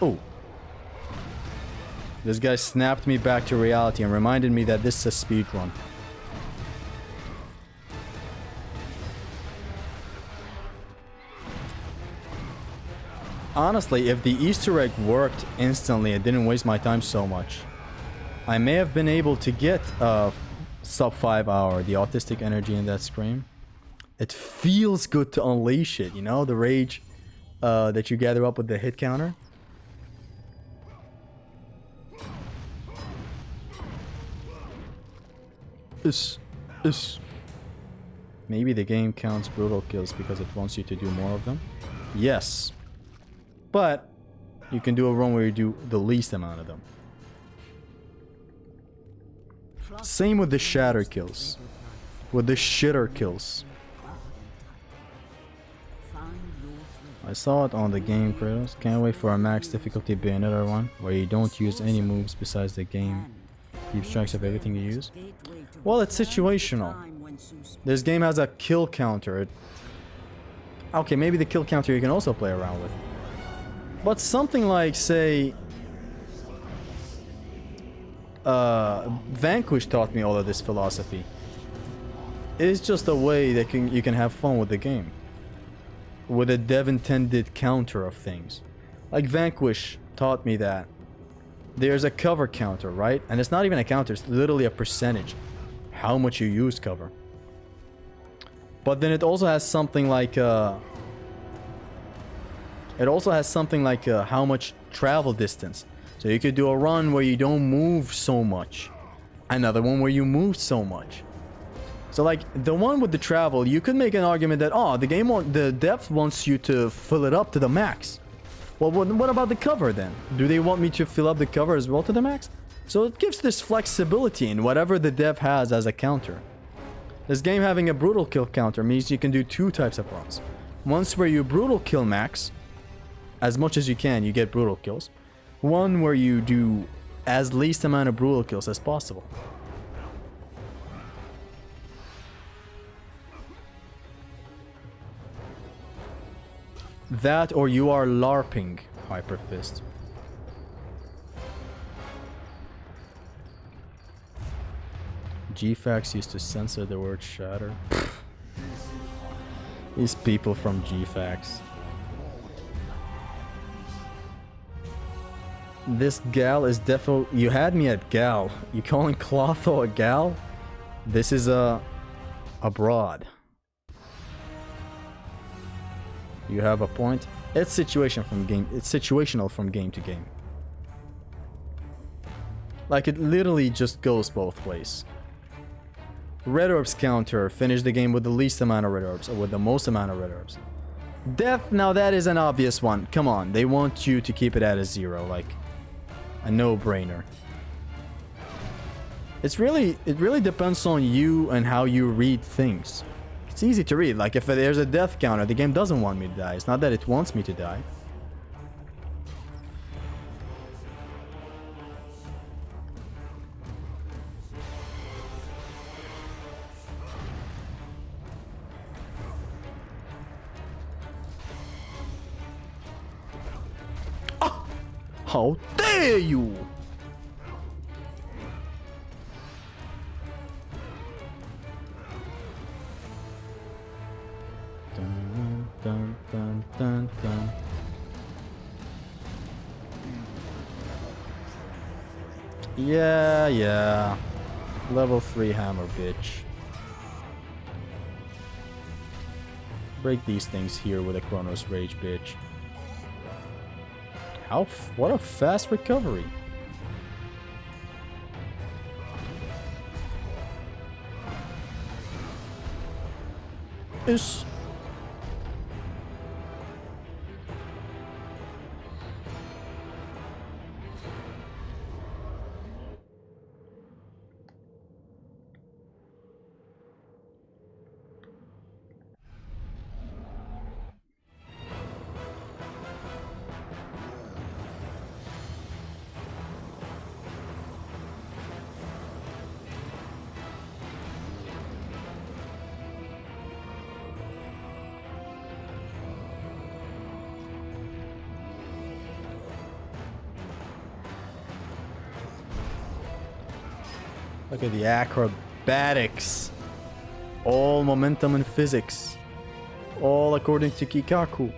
Oh. This guy snapped me back to reality and reminded me that this is a speed run. Honestly, if the Easter egg worked instantly and didn't waste my time so much, I may have been able to get sub 5 hour, the autistic energy in that scream. It feels good to unleash it, you know, the rage that you gather up with the hit counter. Maybe the game counts brutal kills because it wants you to do more of them. Yes. But you can do a run where you do the least amount of them. Same with the Shatter Kills. With the Shatter Kills. I saw it on the game Kratos. Can't wait for a max difficulty Bayonetta one where you don't use any moves besides the game keeps track of everything you use. Well, it's situational. This game has a kill counter. Okay, maybe the kill counter you can also play around with. But something like, say, Vanquish taught me all of this philosophy. It's just a way that you can have fun with the game. With a dev-intended counter of things. Like Vanquish taught me that there's a cover counter, right? And it's not even a counter, it's literally a percentage. How much you use cover. But then it also has something like how much travel distance. So you could do a run where you don't move so much. Another one where you move so much. So like the one with the travel, you could make an argument that the depth wants you to fill it up to the max. Well, what about the cover then? Do they want me to fill up the cover as well to the max? So it gives this flexibility in whatever the dev has as a counter. This game having a brutal kill counter means you can do two types of runs. Once where you brutal kill max, as much as you can, you get brutal kills. One where you do as least amount of brutal kills as possible. That or you are LARPing Hyper Fist. GFAX used to censor the word shatter. These people from GFAX. This gal is definitely... You had me at gal. You calling Clotho a gal? This is a broad. You have a point. It's situational from game to game. Like it literally just goes both ways. Red orbs counter, finish the game with the least amount of red orbs, or with the most amount of red orbs. Death, now that is an obvious one. Come on, they want you to keep it at a 0, like a no-brainer. It really depends on you and how you read things. It's easy to read, like if there's a death counter, the game doesn't want me to die. It's not that it wants me to die. How dare you! Dun, dun, dun, dun, dun. Yeah. Level 3 hammer, bitch. Break these things here with a Chronos Rage, bitch. What a fast recovery. Is Look at the acrobatics. All momentum and physics. All according to Kikaku.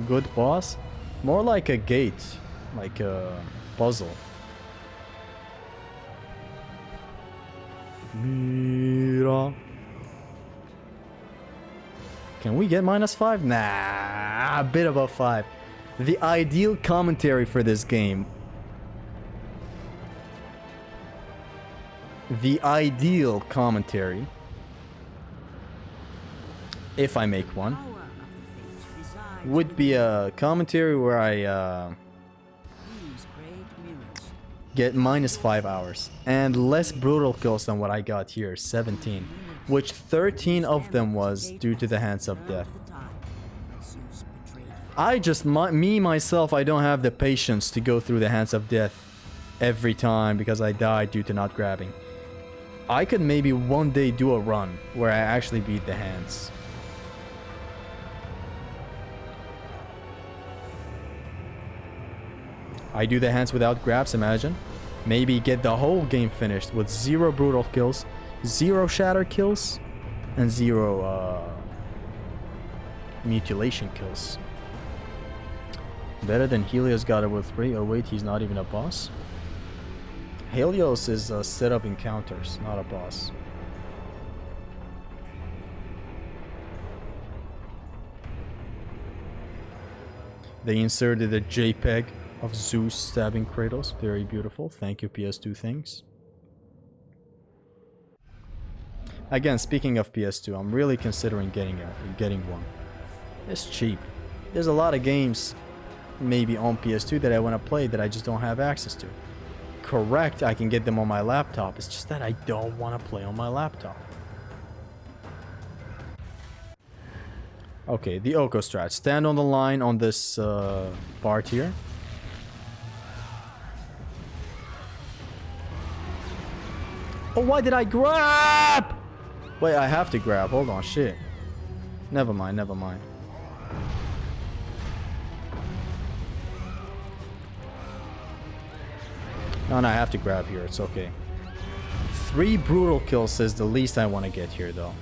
Good boss? More like a gate. Like a puzzle. Mira. Can we get -5? Nah, a bit above 5. The ideal commentary for this game. The ideal commentary, if I make one, would be a commentary where I get -5 hours and less brutal kills than what I got here, 17. Which 13 of them was due to the hands of death. Myself, I don't have the patience to go through the hands of death every time because I died due to not grabbing. I could maybe one day do a run where I actually beat the hands. I do the hands without grabs, imagine. Maybe get the whole game finished with 0 brutal kills. 0 shatter kills and 0 mutilation kills. Better than Helios God of War 3. Oh wait, he's not even a boss. Helios is a set of encounters, not a boss. They inserted a JPEG of Zeus stabbing Kratos. Very beautiful. Thank you, PS2 things. Again, speaking of PS2, I'm really considering getting one. It's cheap. There's a lot of games maybe on PS2 that I want to play that I just don't have access to. Correct, I can get them on my laptop. It's just that I don't want to play on my laptop. Okay, the Oko strat. Stand on the line on this part here. Oh, why did I grab? Wait, I have to grab. Hold on, shit. Never mind, never mind. No, I have to grab here. It's okay. 3 brutal kills is the least I want to get here, though.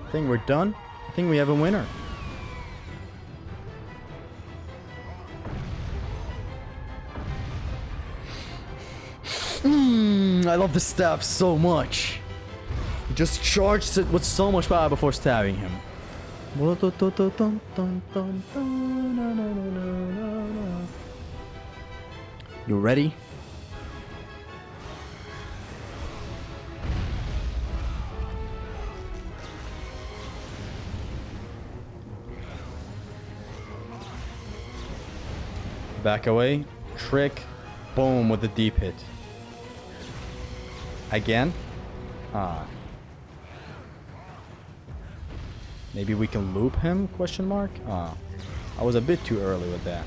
I think we're done. I think we have a winner. I love the stab so much. He just charged it with so much power before stabbing him. You ready? Back away. Trick. Boom with the deep hit. Again? Ah. Maybe we can loop him? Question mark? Ah. I was a bit too early with that.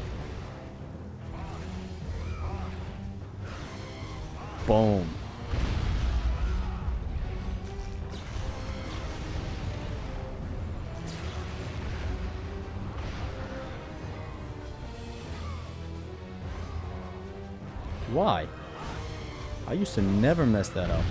Boom. Why? I used to never mess that up.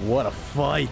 What a fight!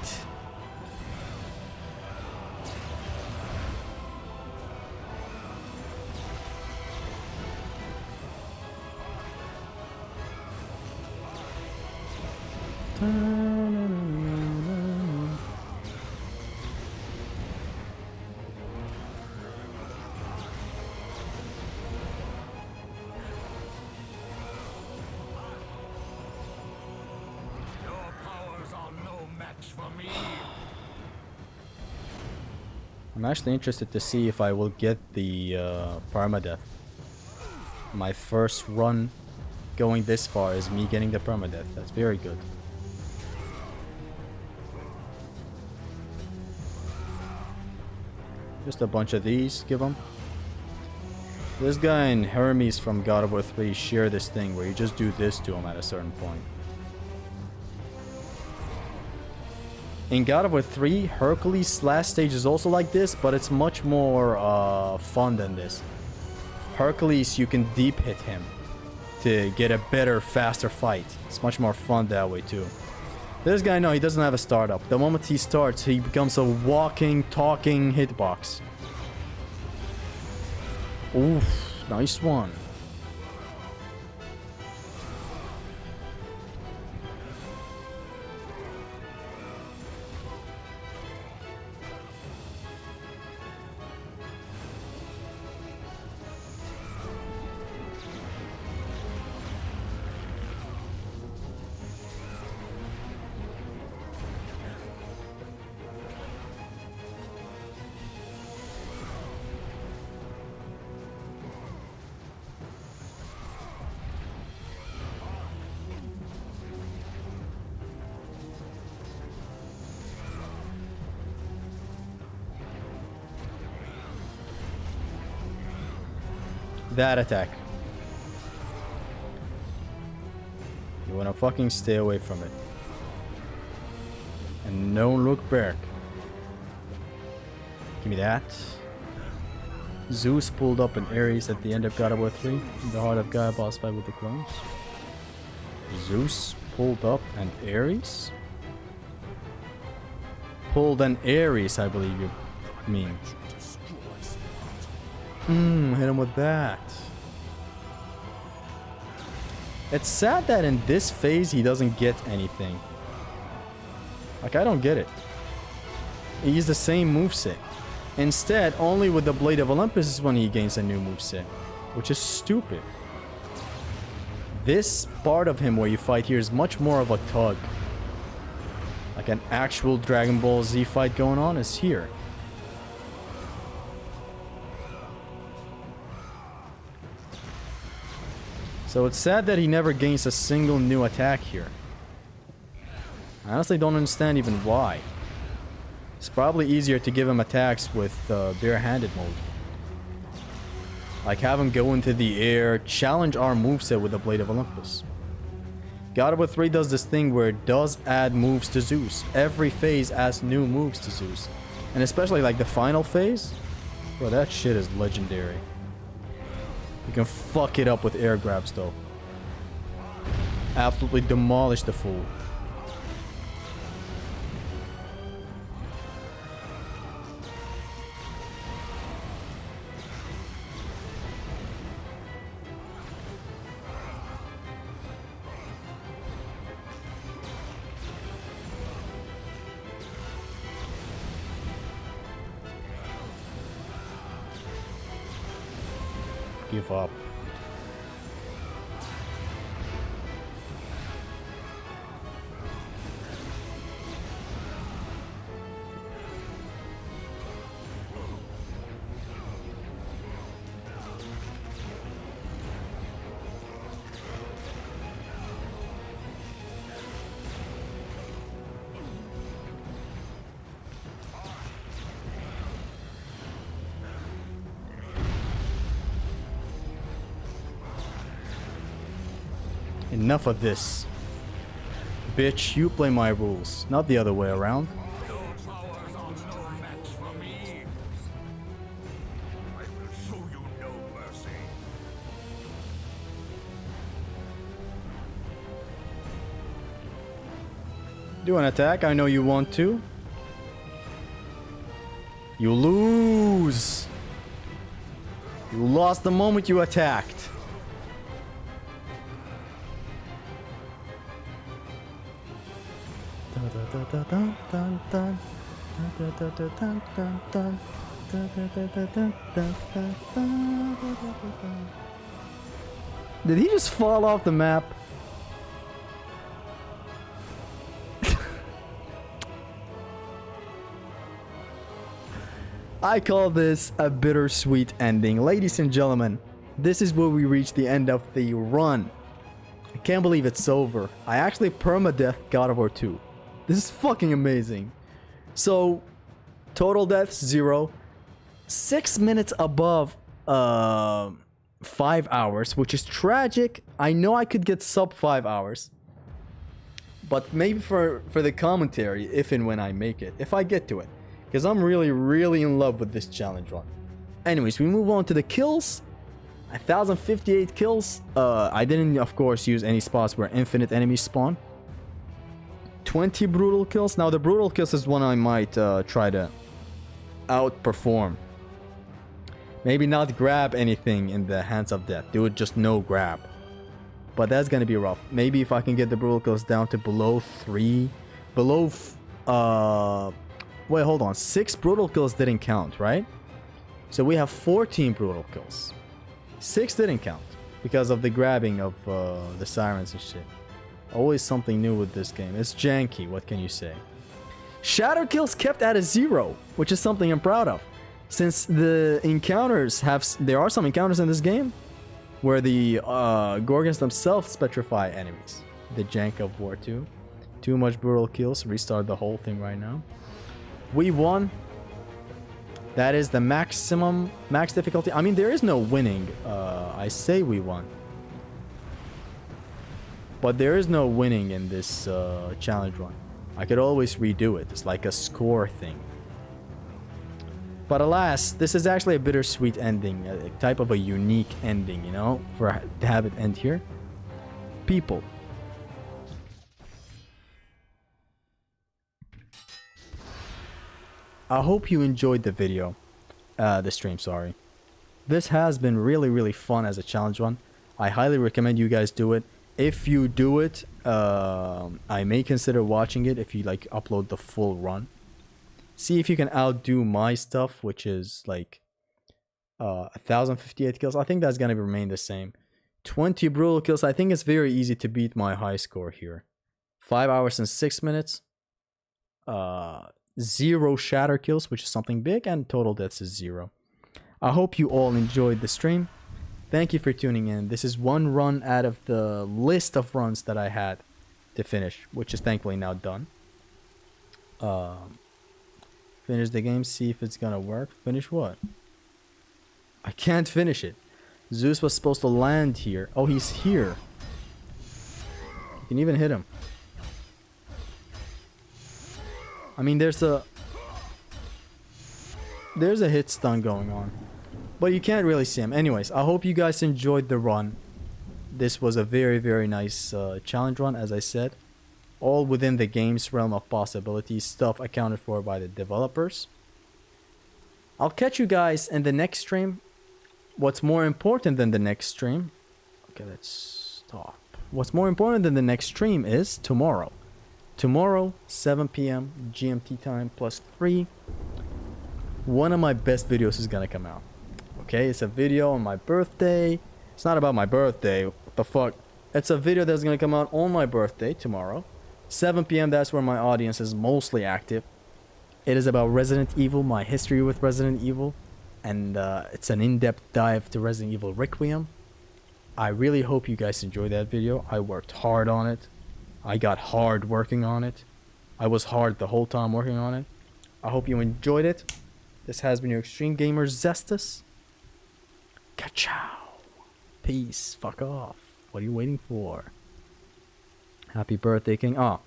I'm actually interested to see if I will get the permadeath. My first run going this far is me getting the permadeath. That's very good. Just a bunch of these, give them. This guy and Hermes from God of War 3 share this thing where you just do this to him at a certain point. In God of War 3, Hercules' last stage is also like this, but it's much more fun than this. Hercules, you can deep hit him to get a better, faster fight. It's much more fun that way too. This guy, no, he doesn't have a startup. The moment he starts, he becomes a walking, talking hitbox. Oof, nice one. that attack. You wanna fucking stay away from it. And don't look back. Give me that. Zeus pulled up an Ares at the end of God of War 3. In the heart of God boss fight with the clones. Zeus pulled up an Ares? Pulled an Ares, I believe you mean. Hit him with that. It's sad that in this phase he doesn't get anything. Like, I don't get it. He used the same moveset. Instead, only with the Blade of Olympus is when he gains a new moveset. Which is stupid. This part of him where you fight here is much more of a tug. Like an actual Dragon Ball Z fight going on is here. So it's sad that he never gains a single new attack here. I honestly don't understand even why. It's probably easier to give him attacks with bare-handed mode. Like have him go into the air, challenge our moveset with the Blade of Olympus. God of War 3 does this thing where it does add moves to Zeus. Every phase adds new moves to Zeus. And especially like the final phase. Bro, that shit is legendary. You can fuck it up with air grabs though. Absolutely demolish the fool. Give up. Enough of this. Bitch, you play my rules, not the other way around. Your powers are no match for me. I will show you no mercy. Do an attack, I know you want to. You lose! You lost the moment you attacked. Did he just fall off the map? I call this a bittersweet ending. Ladies and gentlemen, this is where we reach the end of the run. I can't believe it's over. I actually permadeath God of War 2. This is fucking amazing. So, total deaths 0. 6 minutes above 5 hours, which is tragic. I know I could get sub 5 hours. But maybe for the commentary, if and when I make it. If I get to it. Because I'm really in love with this challenge run. Anyways, we move on to the kills. 1058 kills. I didn't, of course, use any spots where infinite enemies spawn. 20 brutal kills. Now, the brutal kills is one I might try to outperform. Maybe not grab anything in the Hands of Death. Do it just no grab. But that's gonna be rough. Maybe if I can get the brutal kills down to below 3. Below... wait, hold on. 6 brutal kills didn't count, right? So we have 14 brutal kills. 6 didn't count. Because of the grabbing of the sirens and shit. Always something new with this game. It's janky, what can you say? Shatter Kills kept at a 0, which is something I'm proud of. Since the encounters have... There are some encounters in this game where the Gorgons themselves petrify enemies. The jank of War 2. Too much brutal kills. Restart the whole thing right now. We won. That is the max difficulty. I mean, there is no winning. I say we won. But there is no winning in this challenge run. I could always redo it. It's like a score thing. But alas, this is actually a bittersweet ending. A type of a unique ending, you know? To have it end here. People. I hope you enjoyed the video. The stream, sorry. This has been really, really fun as a challenge run. I highly recommend you guys do it. If you do it, I may consider watching it if you like upload the full run. See if you can outdo my stuff, which is like 1,058 kills. I think that's gonna remain the same. 20 brutal kills. I think it's very easy to beat my high score here. 5 hours and 6 minutes. 0 shatter kills, which is something big, and total deaths is 0. I hope you all enjoyed the stream. Thank you for tuning in. This is one run out of the list of runs that I had to finish, which is thankfully now done. Finish the game, see if it's gonna work. Finish what? I can't finish it. Zeus was supposed to land here. Oh, he's here. You can even hit him. I mean, there's a hit stun going on, but you can't really see him. Anyways, I hope you guys enjoyed the run. This was a very, very nice challenge run, as I said. All within the game's realm of possibilities, stuff accounted for by the developers. I'll catch you guys in the next stream. What's more important than the next stream? Okay, let's stop. What's more important than the next stream is tomorrow. Tomorrow, 7 p.m. GMT time +3. One of my best videos is gonna come out. Okay, it's a video on my birthday. It's not about my birthday. What the fuck? It's a video that's gonna come out on my birthday tomorrow. 7 p.m. That's where my audience is mostly active. It is about Resident Evil, my history with Resident Evil. And it's an in-depth dive to Resident Evil Requiem. I really hope you guys enjoyed that video. I worked hard on it. I got hard working on it. I was hard the whole time working on it. I hope you enjoyed it. This has been your Extreme Gamer Zestus. Ka-chow. Peace. Fuck off. What are you waiting for? Happy birthday, King. Ah,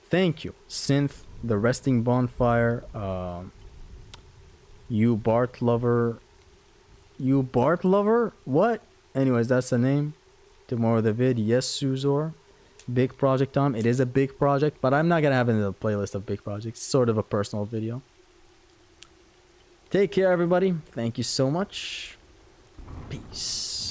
thank you. Synth, the Resting Bonfire, you Bart Lover. You Bart Lover? What? Anyways, that's the name. Tomorrow the vid. Yes, Suzor. Big project time. It is a big project, but I'm not gonna have it in the playlist of big projects. It's sort of a personal video. Take care, everybody. Thank you so much. Peace.